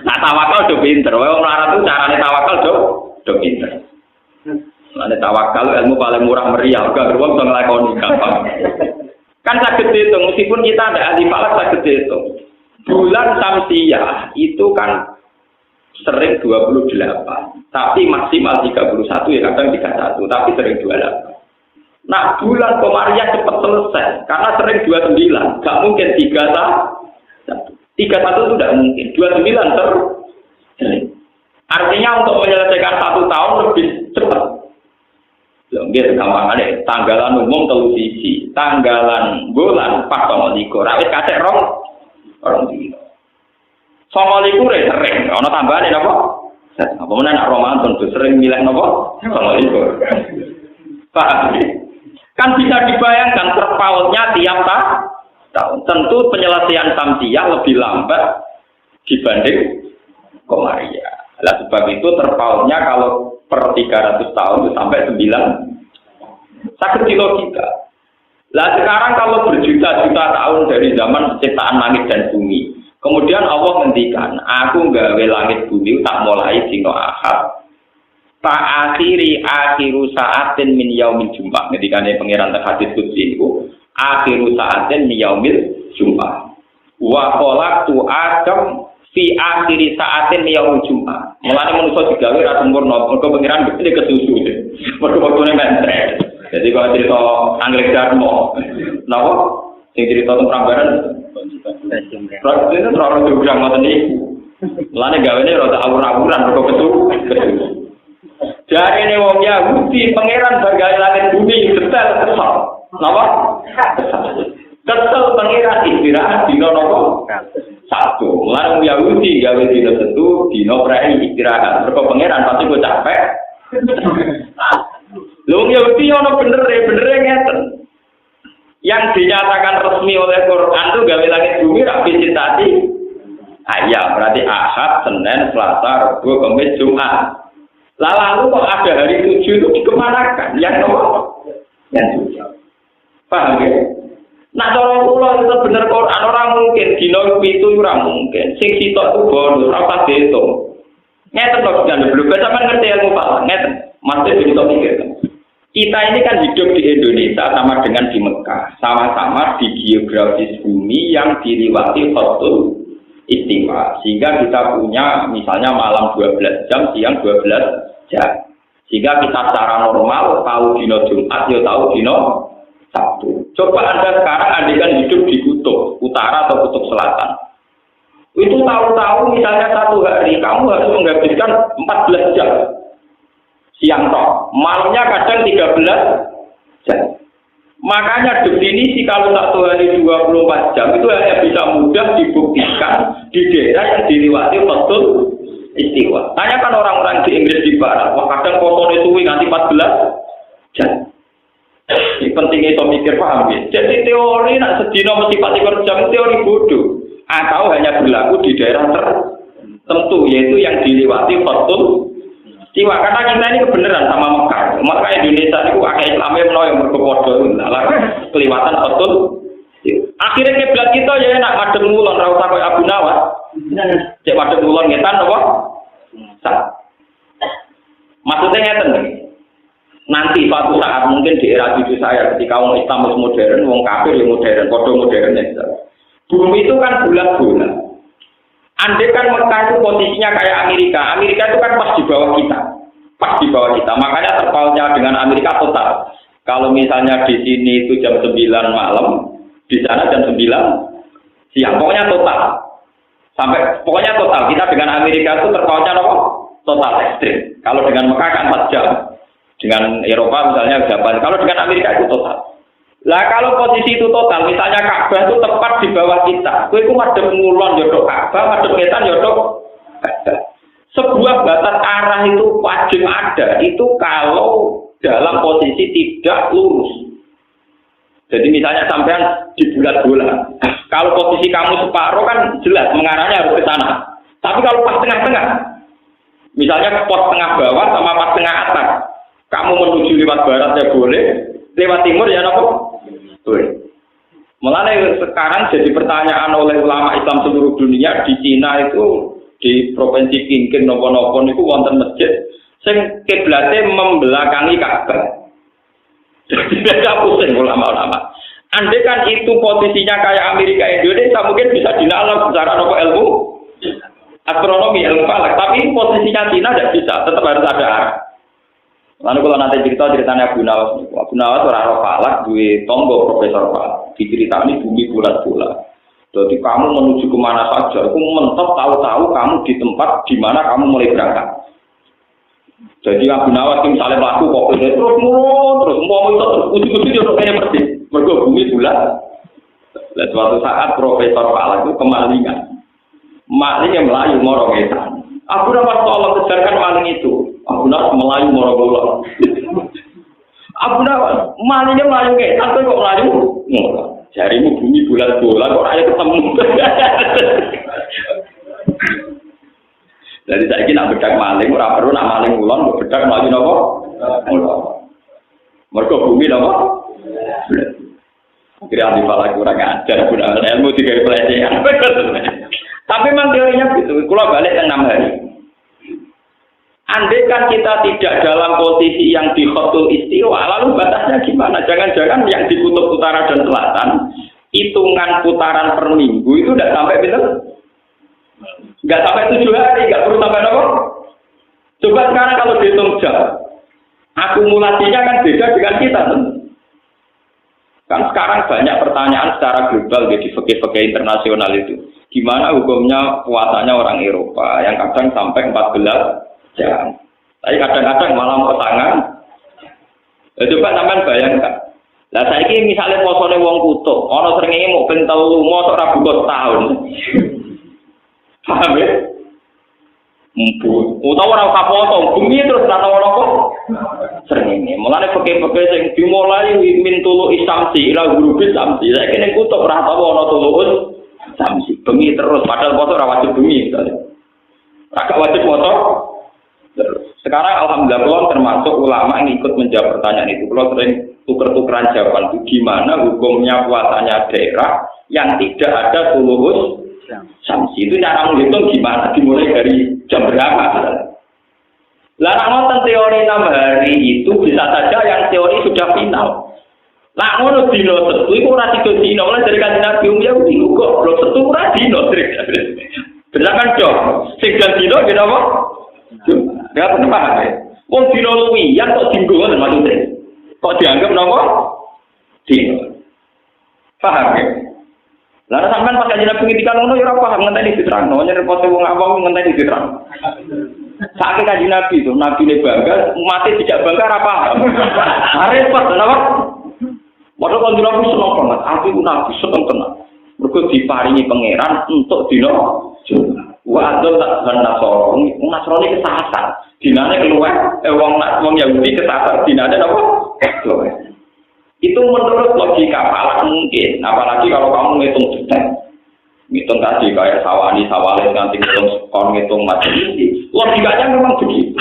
Nah tawakal udah pinter. Orang melarat itu caranya tawakal udah pinter. Ada tawakal ilmu paling murah meriah, gak beruang bisa ngelakoni gampang. Kan sakit dihitung, meskipun kita ada ahli falak sakit dihitung. Bulan Samsiyah itu kan sering 28, tapi maksimal 31 ya kadang 31, tapi sering 28. Nah bulan Komariah cepat selesai, karena sering 29, gak mungkin 31 itu tidak mungkin, 29 sering. Artinya untuk menyelesaikan 1 tahun lebih cepat. Nggih gampangannya tanggalan umum 3 siji, tanggalan bulan 4 likur. Awis kacek rong dino. 9 likur sering, ana tambahane napa? Apa meneh nak Ramadan tuh sering milih napa? 9 likur. Paham? Kan bisa dibayangkan terpautnya tiap tahun. Tentu penyelesaian samsiah lebih lambat dibanding Komariah. Nah, sebab itu terpautnya kalau per 300 tahun itu sampai 9 sakit di logika. Nah sekarang kalau berjuta-juta tahun dari zaman penciptaan langit dan bumi, kemudian Allah ngendikan, aku nggawe langit bumi tak mulai dino Ahad. Tak akhiru saatin min yaumil Jumat. Ngendikane pangeran hadis qudsi niku, akhiru saatin min yaumil Jumat. Wa qalaqtu Adam fi akhiri saatin min yaumil Jumat. Mulane manusa digawe ra sempurna, mergo pangeran mesti kesusu. Mergo waktune mentre. Jadi kalau cerita Anggrek Darmo, napa? Sing cerita tentang Prambanan. Berarti itu terlalu juga ngoten niku. Mulane gawene rada awur-awuran mergo kesusu. Dari ini wong Yahudi pangeran bagai langit bumi detail kesal, napa? Kesal pangeran istirahat dino napa? Satu. Mulai wong Yahudi gawe dino setu, dino prei istirahat. Mergo pangeran pasti kok capek. Wong Yahudi ono bener ngeten. Yang dinyatakan resmi oleh Quran itu gawe langit bumi ra visitasi. Ayam berarti Ahad, Senin, Selasa, Rabu, Kamis, Jumat. Lalu kok ada hari 7 itu dikemanakan? Yang nomor? Yang 7. Paham ya? Nah, cara kula itu bener Quran orang mungkin dino itu ora mungkin. Sing sitok ku bonus ora pas diitung. Ngeten kok jangan belum sampean ngerti ilmu Pak. Ngeten. Masih bisa mikir. Kita ini kan hidup di Indonesia sama dengan di Mekah. Sama-sama di geografis bumi yang diliwati Khatul Istiwa. Sehingga kita punya misalnya malam 12 jam, siang 12 jam. Sehingga kita secara normal tahu dino Jumat, ya tahu dino Sabtu. Coba Anda sekarang andikan hidup di kutub utara atau kutub selatan. Itu tahu-tahu misalnya satu hari kamu harus menghabiskan 14 jam. Siang toh, malamnya kadang 13 jam. Makanya definisi kalau satu hari 24 jam itu hanya bisa mudah dibuktikan di daerah yang dilewati Khatul Istiwa. Tanyakan orang-orang di Inggris di barat, wah kadang kosone suwi nganti 14 jam. Ini pentingnya itu mikir paham ya. Jadi teori nak sedina mesti 24 jam teori bodoh. Atau hanya berlaku di daerah tertentu yaitu yang dilewati Khatul Istiwa. Karena kita ini kebenaran sama Mekah. Maka Indonesia itu agak Islamnya menawa yang berkepodo. Kelewatan Khatul. Akhirnya kiblat kita ya nak madem ngulon ra usah koyo Abu Nawas. Cek madem ngulon ngetan apa? Maksudnya ngeten nih. Nanti suatu saat mungkin di era cucu saya ketika orang Islam modern, orang kafir yang modern, kode modern ya. Bumi itu kan bulat-bulat. Andai kan Mekah itu posisinya kayak Amerika. Amerika itu kan pas di bawah kita. Pas di bawah kita. Makanya terpautnya dengan Amerika total. Kalau misalnya di sini itu jam 9 malam, di sana jam 9 siang. Pokoknya total. Pokoknya total. Kita dengan Amerika itu terpautnya apa? Total ekstrim. Kalau dengan Mekah kan 4 jam. Dengan Eropa misalnya Japan. Kalau dengan Amerika itu total. Lah kalau posisi itu total, misalnya Ka'bah itu tepat di bawah kita. Kowe iku madhep ngulon yodok Ka'bah, madhep ngetan yodok Ka'bah. Sebuah batas arah itu wajib ada. Itu kalau dalam posisi tidak lurus. Jadi misalnya sampean di bulat-bulat. Kalau posisi kamu separuh kan jelas mengarahnya harus ke sana. Tapi kalau pas tengah-tengah, misalnya pos tengah bawah sama pas tengah atas. Kamu menuju lewat barat ya boleh, lewat timur ya apa? Boleh. Mulai sekarang jadi pertanyaan oleh ulama Islam seluruh dunia di Cina itu di provinsi Qingqing nopo-nopo itu wonten masjid sing kiblate membelakangi Ka'bah. Jadi beda pusing ulama-ulama. Andai kan itu posisinya kayak Amerika Indonesia mungkin bisa dinalar secara nopo ilmu astronomi ilmu falak, tapi posisinya Cina tidak bisa, tetap harus ada arah. Lalu kalau nanti ceritanya Abu Nawas orang falak, duwe tonggo profesor falak, diceritani bumi bulat-bulat. Jadi kamu menuju kemana saja, aku mentok tahu-tahu kamu di tempat di mana kamu mulai berangkat. Jadi Abu Nawas misalnya melaku kok terus mau ujung-ujung dia kayaknya persis, mergo bumi bulat. Dan suatu saat profesor falak itu kemalingan, maling yang melayu morongetan. Abu Nawas tolong kejarkan maling itu. Abu Nawas melayu moro-moro. Abu Nawas, malingnya melayu kayak sampai kok melayu? Jarimu bumi bulat bola kok ayo ketemu. Jadi saya ingin nak bedak maling, ora perlu nak maling ulon, kok bedak melayu nopo? Mergo bumi nopo? Kira ahli falak kurang ajar, guna ilmu tiga pelecehan. Tapi memang teorinya gitu. Kalau balik ke 6 hari. Andai kan kita tidak dalam posisi yang di khotul istiwa, lalu batasnya gimana? Jangan-jangan yang di kutub utara dan selatan, hitungan putaran per minggu itu tidak sampai betul? Nggak sampai 7 hari, nggak perlu sampai apa? Coba sekarang kalau dihitung jam, akumulasinya kan beda dengan kita, kan sekarang banyak pertanyaan secara global di fikih-fikih internasional itu. Gimana hukumnya puasanya orang Eropa yang kadang sampai 14 jam. Tapi kadang-kadang malah mau tangan. Coba sampean bayangkan. Lah saiki misalnya posone wong kutub, ana srengenge mau ben 3 mosok ora buka setahun. Paham ya? Utawa ora kapotong, bumi terus ora ono kok. Srengenge. Mulane peke-peke sing dimulai min tulu isamsi ila gurubi samsi. Saiki ning kutub ora tau ana tulus samsi. Bumi terus padahal poso ora wajib bumi. Ora wajib poso. Sekarang alhamdulillah kalau termasuk ulama yang ikut menjawab pertanyaan itu. Kalau sering tuker-tukeran jawaban itu gimana hukumnya puasanya daerah yang tidak ada tulus samsi. Itu cara menghitung gimana, dimulai dari jam berapa. Lah nonton teori 6 hari itu bisa saja yang teori sudah final. Lah ngono dino setu iku ora tiga dino mulai dari kanjeng Nabi ya iku kok belum setu ora dino. Berdasarkan dong, sing dino gitu apa? Enggak pernah paham ya. Wong dino luwiyan kok dinggo ngoten maksudnya. Kok dianggap napa? Dino. Paham ya? Lah sampean pas kanjeng Nabi ngendikan ngono ya ora paham ngenteni diterangno, nyerepot wong awam ngenteni diterangno. Saking kanjeng Nabi itu, Nabi ne bangga, umat tidak bangga ora paham. Repot napa? Padahal kanjeng Nabi seneng banget, aku Nabi seneng tenan. Mergo diparingi pangeran untuk dino wa adzal tak nasoro, nasroni kesasar. Dinane keluar wong Yahudi kesasar, dinane apa? Keluar. Itu menurut logika falak mungkin, apalagi kalau kamu ngitung detail. Ngitung tadi kayak sawani, sawales nanti ngitung macam ini. Logikanya memang begitu.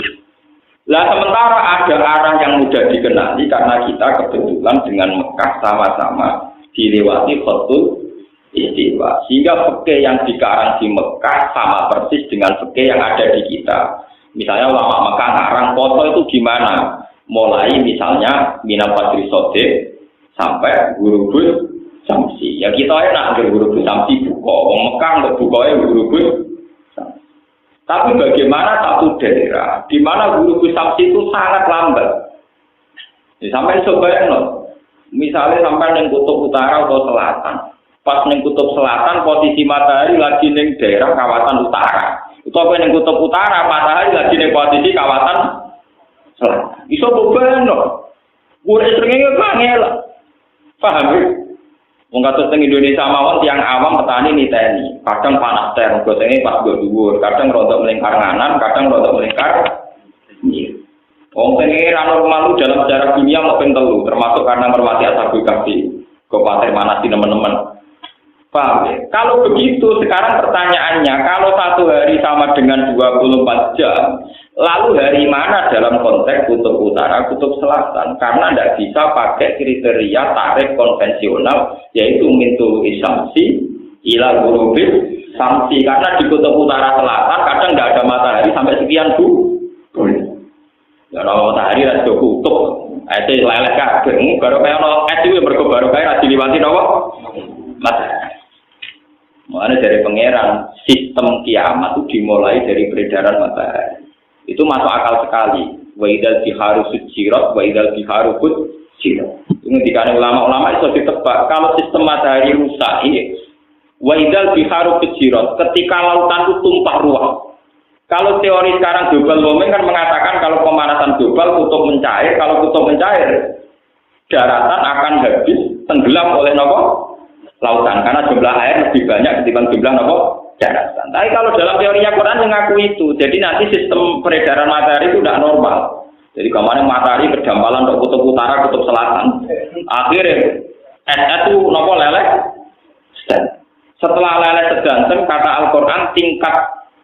Lah sementara ada arah yang mudah dikenali karena kita kebetulan dengan Mekah sama-sama dilewati khotul istiwa. Sehingga fikih yang dikarang di Mekah sama persis dengan fikih yang ada di kita. Misalnya ulama Mekah ngarang foto itu gimana? Mulai misalnya Minal Fadri Sodik sampai Gurubus Samsi. Ya kita enak ke Gurubus Samsi buka. Wong Mekah untuk bukanya Gurubus Samsi. Tapi bagaimana satu daerah di mana Gurubus Samsi itu sangat lambat. Ya, sampai sebayang misalnya sampai di kutub utara atau selatan. Pas di kutub selatan posisi matahari lagi di daerah kawasan utara. Itu apa di kutub utara matahari lagi di posisi kawasan selatan. Iso beban gue seringnya bangel. Paham ya? Wong kados teng Indonesia mawon tiyang awam petani niteni. Kadang panas teh, gotenge pas go dhuwur, kadang rodok melingkar nganan, kadang rodok melingkar kiri. Wong teng era normal dalam sejarah dunia mau ping 3, termasuk karena mermati Ashabul Kahfi. Kabupaten mana sih teman-teman? Paham ya? Kalau begitu sekarang pertanyaannya, kalau satu hari sama dengan 24 jam, lalu hari mana dalam konteks kutub utara, kutub selatan? Karena tidak bisa pakai kriteria tarikh konvensional, yaitu mintul isamsi, ila gurubil samsi. Karena di kutub utara selatan kadang tidak ada matahari sampai sekian bulan. Ya, kalau matahari ada kutub, itu leleh kabeh. Baru kayak ono es itu baru kayak diliwati apa? Matahari. Makanya dari pangeran sistem kiamat itu dimulai dari peredaran matahari. Itu masuk akal sekali. Wa idzal biharu sujirat wa idzal biharu fujirat. Ini dikane ulama-ulama itu ditebak kalau sistem matahari rusak ini. Wa idzal biharu fujirat, ketika lautan itu tumpah ruah. Kalau teori sekarang global warming kan mengatakan kalau pemanasan global kutub mencair, kalau kutub mencair daratan akan habis tenggelam oleh nopo? Lautan, karena jumlah air lebih banyak ketimbang jumlah daratan. Tapi kalau dalam teorinya Quran mengaku itu, jadi nanti sistem peredaran matahari itu tidak normal. Jadi kemarin matahari berdampalan untuk kutub utara, kutub selatan. Akhirnya itu nopo leleh. Setelah leleh sedanten, kata Al-Quran tingkat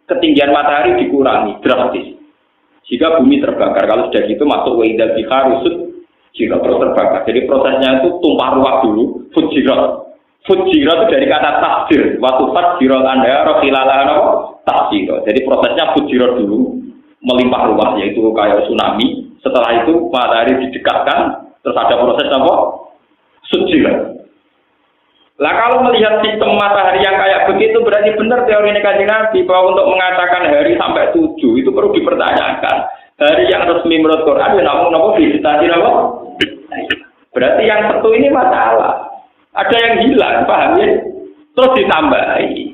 ketinggian matahari dikurangi drastis. Jika bumi terbakar, kalau sudah gitu masuk wa'idal bihar rusud jika terus terbakar. Jadi prosesnya itu tumpah ruah dulu, fujirat. Fujirat itu dari kata takdir. Waktu fujirat anda rohilalah takdir. Jadi prosesnya fujirat dulu, melimpah ruah, yaitu kayak tsunami. Setelah itu matahari didekatkan, terus ada proses apa? Fujirat. Lah kalau melihat sistem matahari yang kayak begitu berarti benar teori Kanjeng Nabi bahwa untuk mengatakan hari sampai 7 itu perlu dipertanyakan. Hari yang resmi menurut Quran ya namun apa visitasi apa? Berarti yang satu ini masalah. Ada yang hilang, paham ya? Terus ditambahi.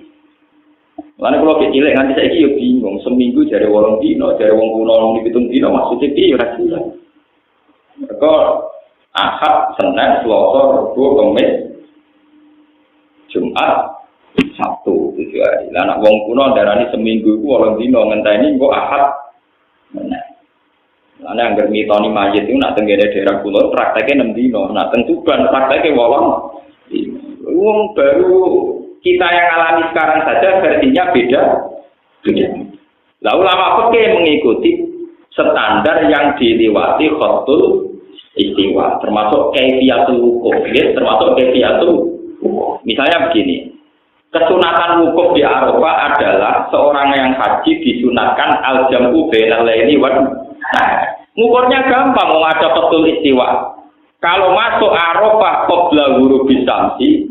Lalu kalau kecil nanti saya yo bingung, seminggu jare 8 dino, jare wong kuno 7 dino maksudnya piye ora jelas. Mergo Ahad, Senin, Selasa, Rabu, Kamis, Jumat, Sabtu 7 hari. Lah nek wong kuno darani seminggu iku 8 dina ngenteni engko Ahad. Nah. Lah nek anggere mitoni mayit iku nek tenggene daerah kula prakteke 6 dina, nek teng Tuban prakteke 8 dina. Wong baru kita yang alami sekarang saja versinya beda. Lah ulama fikih mengikuti standar yang dilewati khatul istiwa, termasuk kaifiyatul wukuf, termasuk kaifiyatul. Misalnya begini, kesunatan wukuf di Arafah adalah seorang yang haji disunatkan al-jam'u bainal laili wan nahar. Ngukurnya gampang, mau ada betul istiwa. Kalau masuk Arafah qabla ghurubi syamsi,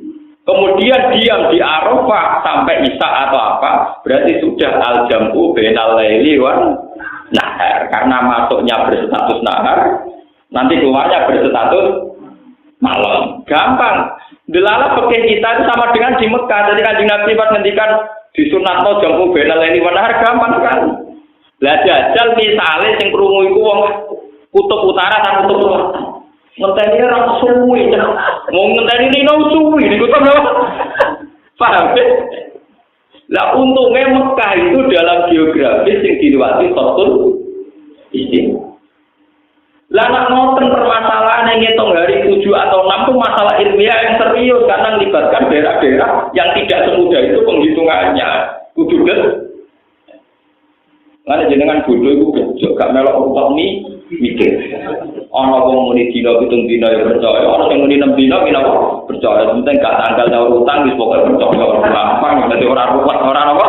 kemudian diam di Arafah sampai isya atau apa, berarti sudah al-jam'u bainal laili wan nahar. Karena masuknya berstatus nahar, nanti keluarnya berstatus malam. Gampang. Delala fikih kita itu sama dengan di Mekah. Jadi Kanjeng Nabi pas ngendikan disunatno jam'u bainal laili wan nahar gampang kan. Lah jajal misale sing krungu iku wong kutub utara dan kutub selatan. Ngenteni ora suwi. Wong ngenteni nino suwi niku to lho. Paham? Lah untungnya Mekah itu dalam geografis yang dilewati khutul istiwa. Lah nak ngoten permasalahan yang ngitung hari 7 atau 6 itu masalah ilmiah yang serius karena melibatkan daerah-daerah yang tidak semudah itu penghitungannya. Kudu kan? Lah jenengan bodoh iku kejok gak melok utak mikir. Ana wong muni dina 7 dina ya percaya, ana sing muni 6 dina kira percaya, penting gak tanggal nyaur utang wis pokoke percaya ora gampang, dadi ora ruwet ora apa.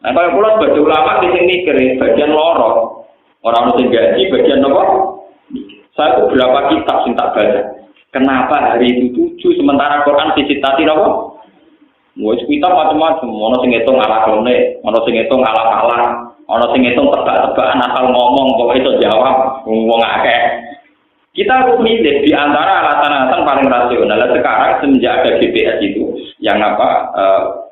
Nah, kalau pulau sebagai ulama di sini mikir bagian loro. Orang mesti gaji bagian apa? Saya itu berapa kitab sing tak baca. Kenapa hari itu 7 sementara Quran disitati apa? Wes kitab macam-macam, ono sing ngitung ala klone, ono sing ngitung ala-ala, ono sing ngitung tebak-tebakan asal ngomong kok iso jawab wong akeh. Kita harus milih di antara alasan-alasan paling rasional. Sekarang semenjak ada GPS itu yang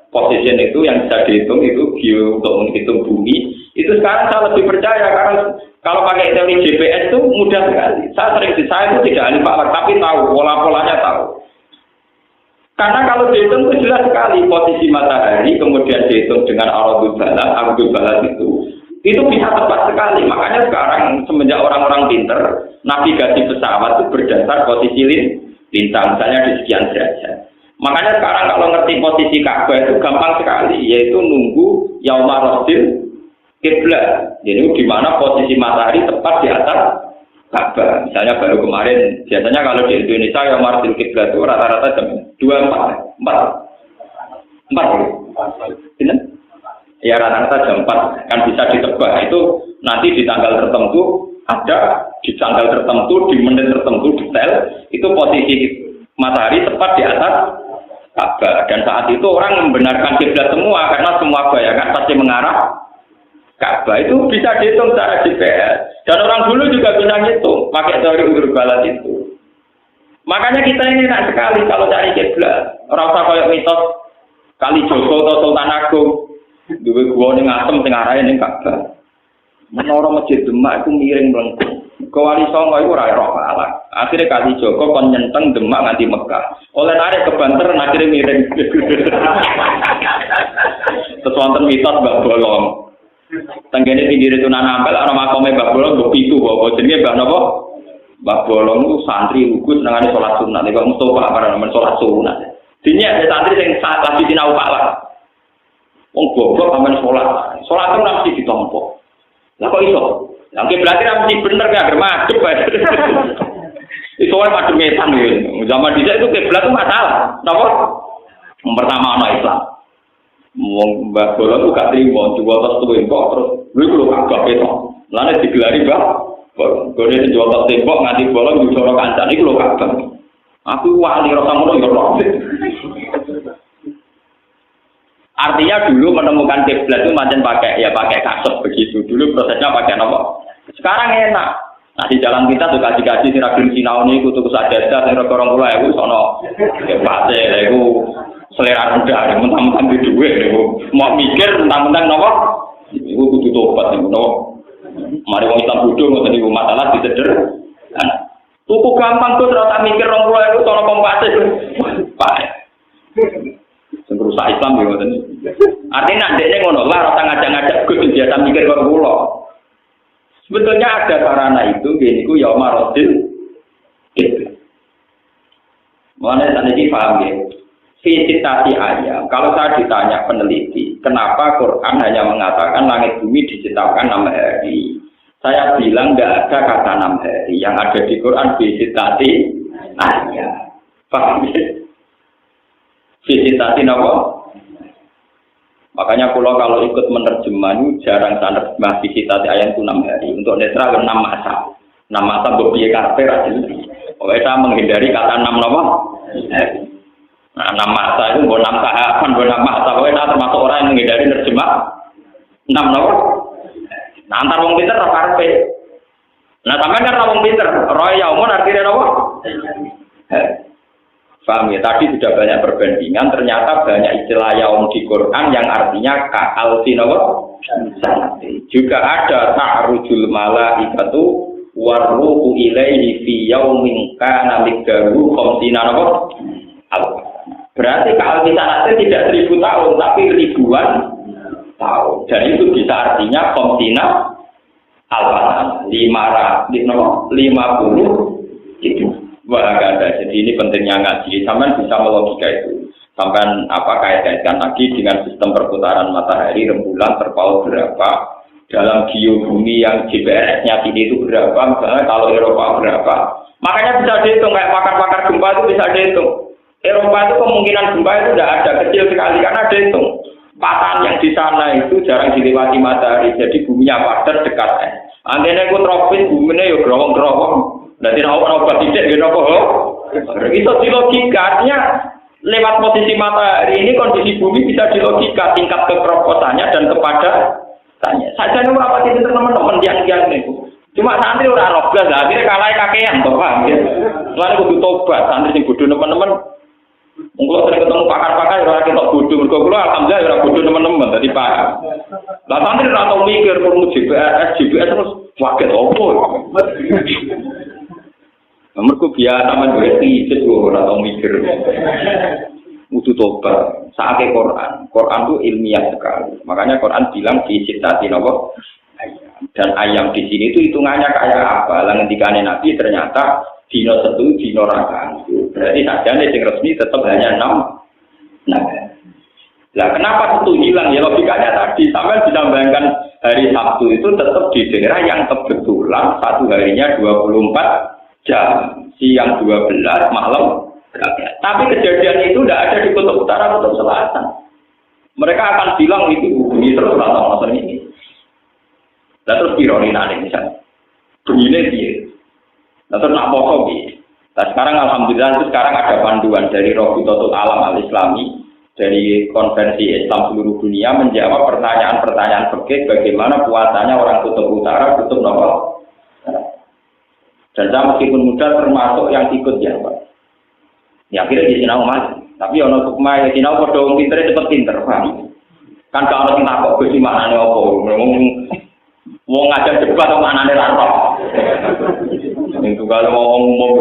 position itu yang bisa dihitung itu untuk menghitung bumi. Itu sekarang saya lebih percaya karena kalau pakai teori GPS itu mudah sekali. Saya itu tidak ahli falak tapi tahu pola-polanya tahu. Karena kalau dihitung itu jelas sekali posisi matahari kemudian dihitung dengan aradul balad itu bisa tepat sekali. Makanya sekarang semenjak orang-orang pinter navigasi pesawat itu berdasar posisi lintang misalnya di sekian derajat. Makanya sekarang kalau ngerti posisi Ka'bah itu gampang sekali yaitu nunggu yaumar rasul kiblat, jadi di mana posisi matahari tepat di atas Ka'bah. Misalnya baru kemarin, biasanya kalau di Indonesia yang martil kiblat itu rata-rata jam 24, 4. Ya rata-rata jam 4 kan bisa ditebak itu nanti di tanggal tertentu ada di tanggal tertentu di menit tertentu detail itu posisi matahari tepat di atas Ka'bah dan saat itu orang membenarkan kiblat semua karena semua bayangan pasti mengarah Ka'bah itu bisa dihitung secara GPS dan orang dulu juga bisa ngitung pakai teori udur balas itu. Makanya kita ini enak sekali kalau cari kiblat. Orang usah kayak mitos Kali Joko atau Sultan Agung duwe gua ning asem sing arahe ning Ka'bah. Menara Masjid Demak itu miring melengkung. Kewali Songo itu ora roh ala. Akhirnya Kali Joko kon nyenteng Demak nganti Mekah. Oleh narik ke Banter akhirnya miring. Terus wonten mitos Mbak Bolong. Tenggene pinggir Sunan Ampel ana makome Mbah Bolong mbok pitu apa jenenge Mbah napa? Mbah Bolong ku santri lugu senengane salat sunat. Nek Mustofa apa namanya salat sunat. Dene ada santri sing lagi sinau Pak. Wong goblok sampean salat. Salat itu mesti ditampa. Lah kok iso? Lah berarti mesti bener gak germadep bae. Itu wae madhep metan yo. Zaman dhisik itu kiblat itu masalah. Napa? Yang pertama ana Islam. Wong Mbah Bolong gak trimo jual tuwin kok terus lha lho kabeh ketok. Lah nek digelari Mbah Bolong jual tembok nganti bolong dicono kancane iku lho kabeh. Aku wali rasa ngono yo ora. Artinya dulu menemukan kiblat itu macam pakai kasut begitu. Dulu prosesnya pakai apa? Sekarang enak. Nah di jalan kita tuh kaji-kaji si Rabbin Sinau ini kutu kusajadah si Rokorong Kula itu sono kebate itu selera rendah. Mentang-mentang di duit mau mikir mentang-mentang apa? Itu kutu tobat itu no. Mari wong Islam bodoh ngoten niku masalah diseder. Tuku gampang tuh terus mikir Rong Kula itu sono kompatib. Pak. Rusak Islam ya ngoten. Artinya ndekne ngono, lah ora ngajak-ngajak Gus biasa mikir karo kula. Sebetulnya ada sarana itu niku ya marodil gitu. Mana saniki paham ya? Visitasi ayam. Kalau saya ditanya peneliti, kenapa Quran hanya mengatakan langit bumi diciptakan 6 hari? Saya bilang enggak ada kata 6 hari. Yang ada di Quran visitasi ayam. Paham ya? Visitasi apa? Makanya kalau ikut menerjemah itu jarang menerjemah visitasi ayat itu 6 hari. Untuk netral 6 masa. 6 masa berbiaya karpe rajin. Pokoknya saya menghindari kata 6 apa? Nah 6 masa itu 6 tahapan, 6 masa. Pokoknya saya termasuk orang yang menghindari menerjemah 6 apa? Nah antar wong pinter apa karpe? Nah sampai kan wong pinter. Roy yaumun artinya apa? Paham ya? Tadi sudah banyak perbandingan, ternyata banyak istilah yaum di Quran yang artinya ka'al-sinawat. Juga ada ta'rujul malaikatu warruhu ilaihi fi yaumin kana miqdaruhu khamsina nawat. Berarti ka'al-sinawat tidak 1000 tahun, tapi ribuan tahun. Dan itu bisa artinya khamsina al-fatan 50 gitu. Wah, ada. Jadi ini pentingnya ngaji. Sampai bisa melogika itu. Sampai kait-kaitkan lagi dengan sistem perputaran matahari, rembulan terpaut berapa, dalam geobumi yang GPRS-nya sini itu berapa, misalnya kalau Eropa berapa. Makanya bisa dihitung, kayak pakar-pakar gempa itu bisa dihitung. Eropa itu kemungkinan gempa itu tidak ada, kecil sekali karena dihitung. Patahan yang di sana itu jarang dilewati matahari, jadi buminya padat dekat. Antene ku tropis, buminya ya gerowong-gerowong. Nanti orang tidak gitu kok. Itu di logika, artinya lewat posisi matahari ini kondisi bumi bisa dilogika tingkat kekeroposannya dan kepada tanya. Saja nih apa itu teman-teman yang itu. Cuma santri orang robles lah, akhirnya kalah kakean toh paham ya. Lalu kudu tobat, santri sing bodoh teman-teman. Mungkin sering ketemu pakar-pakar orang kita bodoh, mereka kula alhamdulillah orang bodoh teman-teman tadi paham. Lah santri ora tau mikir perlu GPS terus waket opo. Mereka biasa mengerti itu orang tahu mikir. Untuk tobat, saatnya Quran itu ilmiah sekali. Makanya Quran bilang visitasi nopo. Dan ayam di sini itu hitungannya kayak apa? Lah ngendikane Nabi ternyata dino 1 dino rakaat. Berarti sajane sing resmi tetap hanya 6. Nah. Lah kenapa itu hilang? Ya logikanya tadi sampai bisa bayangkan hari Sabtu itu tetap di daerah yang kebetulan satu harinya 24 jam, siang 12, malam 12. Tapi kejadian itu tidak ada di kutub utara, kutub selatan. Mereka akan bilang itu bumi terus atau macam ini. Dan terus ironi nanti misalnya, begini dia. Dan terus nak poso dia. Nah sekarang alhamdulillah itu sekarang ada panduan dari Rabitatul Alam Al-Islami, dari konvensi Islam seluruh dunia menjawab pertanyaan-pertanyaan fikih bagaimana puasanya orang kutub utara, kutub nomor. Dan saya meskipun muda termasuk yang ikut ya Pak. Ya akhirnya di sinau mati. Tapi ono sukma ya sinau padha wong pinter cepet pinter, paham. Kan kalau kita takok Gus manane apa? Wong ngajak debat kok manane ra kok. Itu kalau wong umum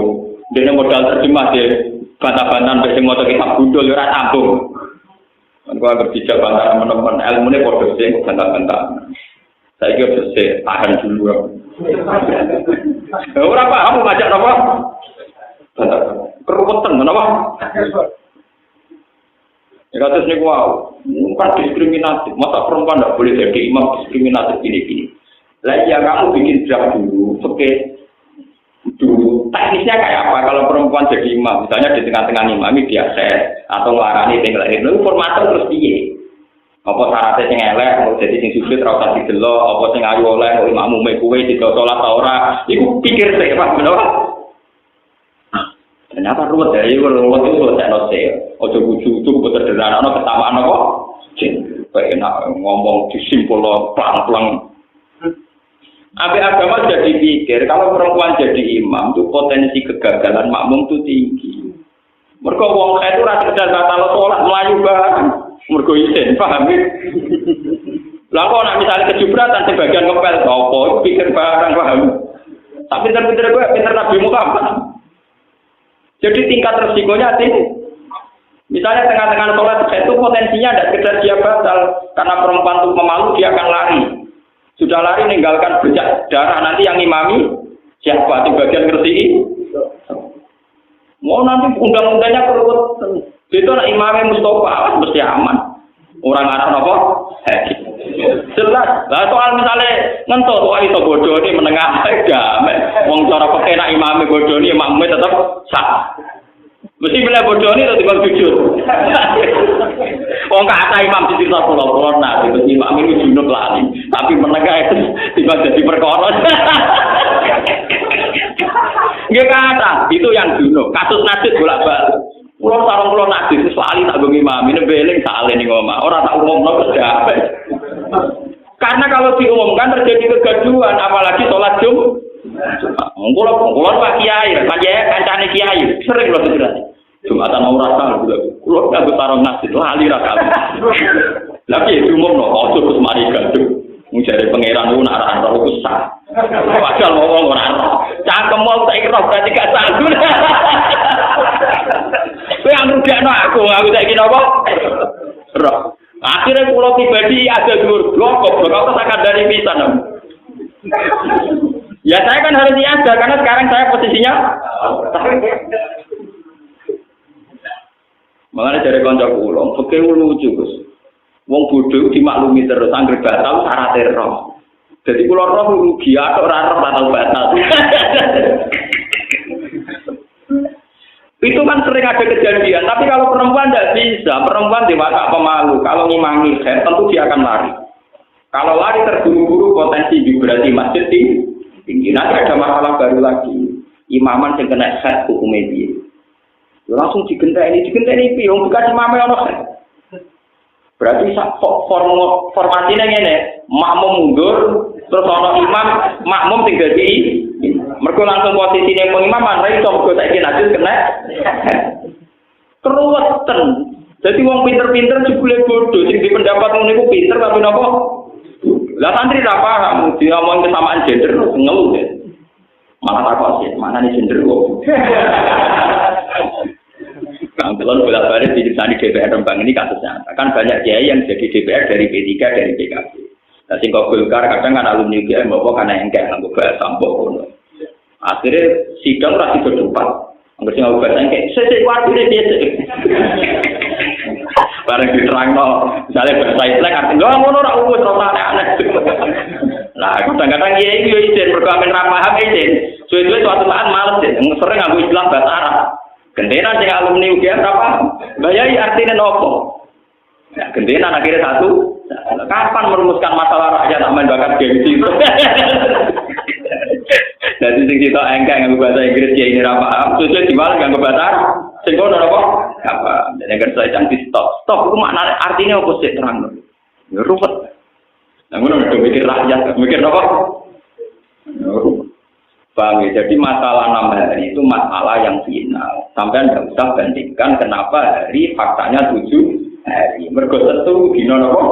dene modal terjemah deh. Bantah-bantahan sing maca kitab gundul ora sambung. Kan kok berbicara bantah teman-teman ilmune padha sing bantah-bantahan. Saya kira bisa tahan dulu. Orang paham ngajak apa? Keruwetan apa? Ya kata sini wow, bukan diskriminatif. Masa perempuan tidak boleh jadi imam diskriminatif gini-gini. Lah ya kamu bikin draft dulu, oke. Dulu teknisnya kayak apa kalau perempuan jadi imam? Misalnya di tengah-tengah imami dia set atau ngelarani tinggal itu formatnya terus piye? Apa syaratnya sing elek, mau jadi sing sujud ra usah didelok, apa sing ayu oleh kok imammu mek kowe dido salat ta ora? Iku pikir sik, Pak, bener. Ternyata ruwet ya, itu ruwet itu selesai nose. Ojo buju-buju sederhana, ada ketamaan apa? Kayak enak ngomong disimpul pelang-pelang. Ambil agama jadi pikir, kalau perempuan jadi imam itu potensi kegagalan makmum itu tinggi. Mergo wong itu rasa sekedar batal sholat melayu bareng. Mergo isin, paham ya? Lah kok nak misalnya kejubratan sebagian ngepel apa, pikir bareng, paham? Tapi pinter-pinter gue, pinter Nabi Muhammad. Jadi tingkat resikonya tinggi. Misalnya tengah-tengah sholat itu potensinya tidak sekedar dia batal karena perempuan itu memalu dia akan lari. Sudah lari meninggalkan bercak darah nanti yang imami siapa di bagian ngerti? Mau nanti undang-undangnya perlu itu anak imami Mustafa mesti aman. Orang Arab apa? Jelas. Lah soal misalnya ngentut wah itu bodoh ini menengah enggak. Wong cara pakai nak imami bodoh ini makmum tetap sah. Mesti bila bodoh ini tetap bang jujur. Wong kata imam di cerita pulau-pulau nah itu imam ini junub lali. Tapi menengah itu tiba jadi perkara. Nggak kata itu yang junub. Kasus najis bolak-balik. Pulau sarung pulau najis sekali tak bagi imam ini beling salah nih ngomong. Orang tak umum no kerja. Karena kalau diumumkan terjadi kegaduhan, apalagi sholat Jumat. Ngulur Pak Kiai, Pak Kiai kancane Kiai, sering loh itu. Jumatan mau rasa gitu. Kulo nggak sarung najis lali ra kali. Lagi diumum no, ojo terus mari gaduh. Mencari pangeran itu nak rasa itu sah. Padahal ngomong orang cangkem mau tak kira berarti gak sah. Kowe yang rugekno aku tak kira apa? Roh. Akhirnya pulau pribadi ada dhuwur blok kok tak dari pisan. Ya saya kan harus ada karena sekarang saya posisinya makanya dari kanca kula, fikih lucu Gus. Wong bodho dimaklumi terus anggere batal syarat roh. Jadi kula roh rugi atau ora roh batal batal. Itu kan sering ada kejadian, tapi kalau perempuan tidak bisa, perempuan dewasa pemalu, kalau ngimami khair tentu dia akan lari. Kalau lari terburu-buru potensi vibrasi masjid tinggi, nanti ada masalah baru lagi. Imaman yang kena khair hukumnya dia. Langsung digenteni piye, wong bekas imame ana khair. Berarti formasinya ngene, makmum mundur, terus ana imam, makmum tinggal di mergo langsung posisine pengimaman ra iso mergo saiki najis kena keruwetan. Jadi wong pinter-pinter jebule bodoh sing di pendapat ngono iku pinter tapi napa? Lah santri ra paham diomong kesamaan gender ngeluh ya. Malah takut sih, mana nih gender kok. Kang Telon bolak-balik diceritani DPR Rembang ini kasusnya. Kan banyak kiai yang jadi DPR dari P3 dari PKB. Nah, sing kok Golkar kadang kan alumni UGM bawa karena engkek nganggo bahasa sampok. Akhirnya sidang rasi berdebat. Angger sing nganggo bahasa engkek, sesek wadine dia. Bareng diterangno, misalnya bahasa Islam artinya lho ngono ora wis ora aneh. Lah kadang-kadang kiai iki yo izin mergo amen ra paham izin. Suwe-suwe suatu saat males sih, sering nganggo istilah bahasa Arab. Gendenan sing alumni UGM apa? Bayai artinya nopo? Ya, gendenan akhirnya satu. Kapan merumuskan masalah rakyat tak main bakat gengsi? Jadi sing kita engkek nganggo bahasa Inggris ya ini ra paham. Suwe diwale nganggo bahasa Arab. Sing kono napa? Apa? Nek kerja cantik stop. Stop itu makna artinya apa sih terang? Ya ruwet. Nah, ngono mikir rakyat, mikir apa? Bang, jadi masalah 6 hari itu masalah yang final. Sampai tidak usah bandingkan kenapa hari faktanya 7 hari. Mergo tentu dino napa?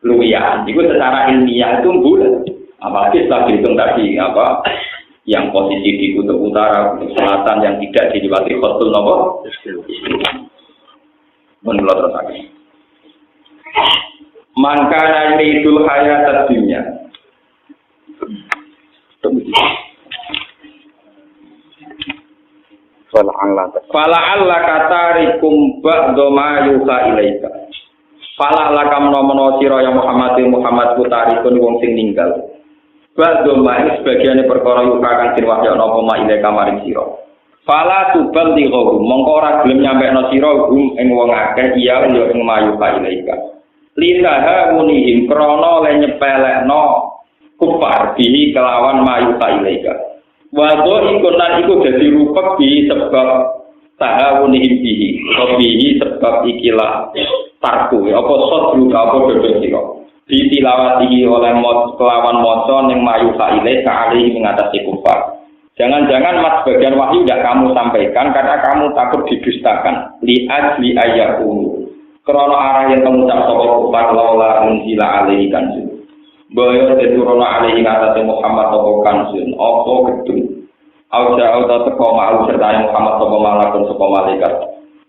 Luwian. Itu secara ilmiah itu bulat. Apalagi setelah dihitung tadi apa? Yang posisi di kutub utara, kutub selatan yang tidak dilewati khotul napa? Menurut terus lagi. Mangkana yaitul hayat dunia. Fala Allah kata rikum ba'do ma yuha ilaika. Fala Allah kamno sira ya Muhammad kutarikun wong sing ninggal. Ba'do ma sebagiane perkara yuha kang den wahyana apa ma ilaika maring sira. Fala tubal dighaum mongko ora gelem nyampekno sira gum ing wong akeh iya ya ing ma yuha ilaika. Lisaha munihim krana le nyepelekno kufar bihi kelawan ma yuha ilaika. Wado ikonan iku dadi rupek bi sebab tahawunihim bihi atau bihi sebab ikilah tarku apa sodru apa dodo sira ditilawatihi oleh kelawan maca ning mayu saile kali mengatasi kufar. Jangan-jangan mas bagian wahyu tidak kamu sampaikan karena kamu takut didustakan li ajli ayyakum krana arah yang kamu tak sapa kufar laula unzila alaihi kanjeng Boyo teturono alaihi ngatasi Muhammad toko kansun opo gedung auta teko ma'al sertane Muhammad toko malakun toko malaikat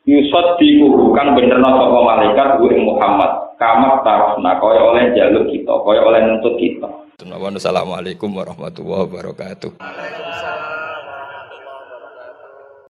yusot diku kang benerno toko malaikat gue Muhammad kamak tarafna kaya oleh jaluk kita kaya oleh nuntut kita. Assalamualaikum warahmatullahi wabarakatuh.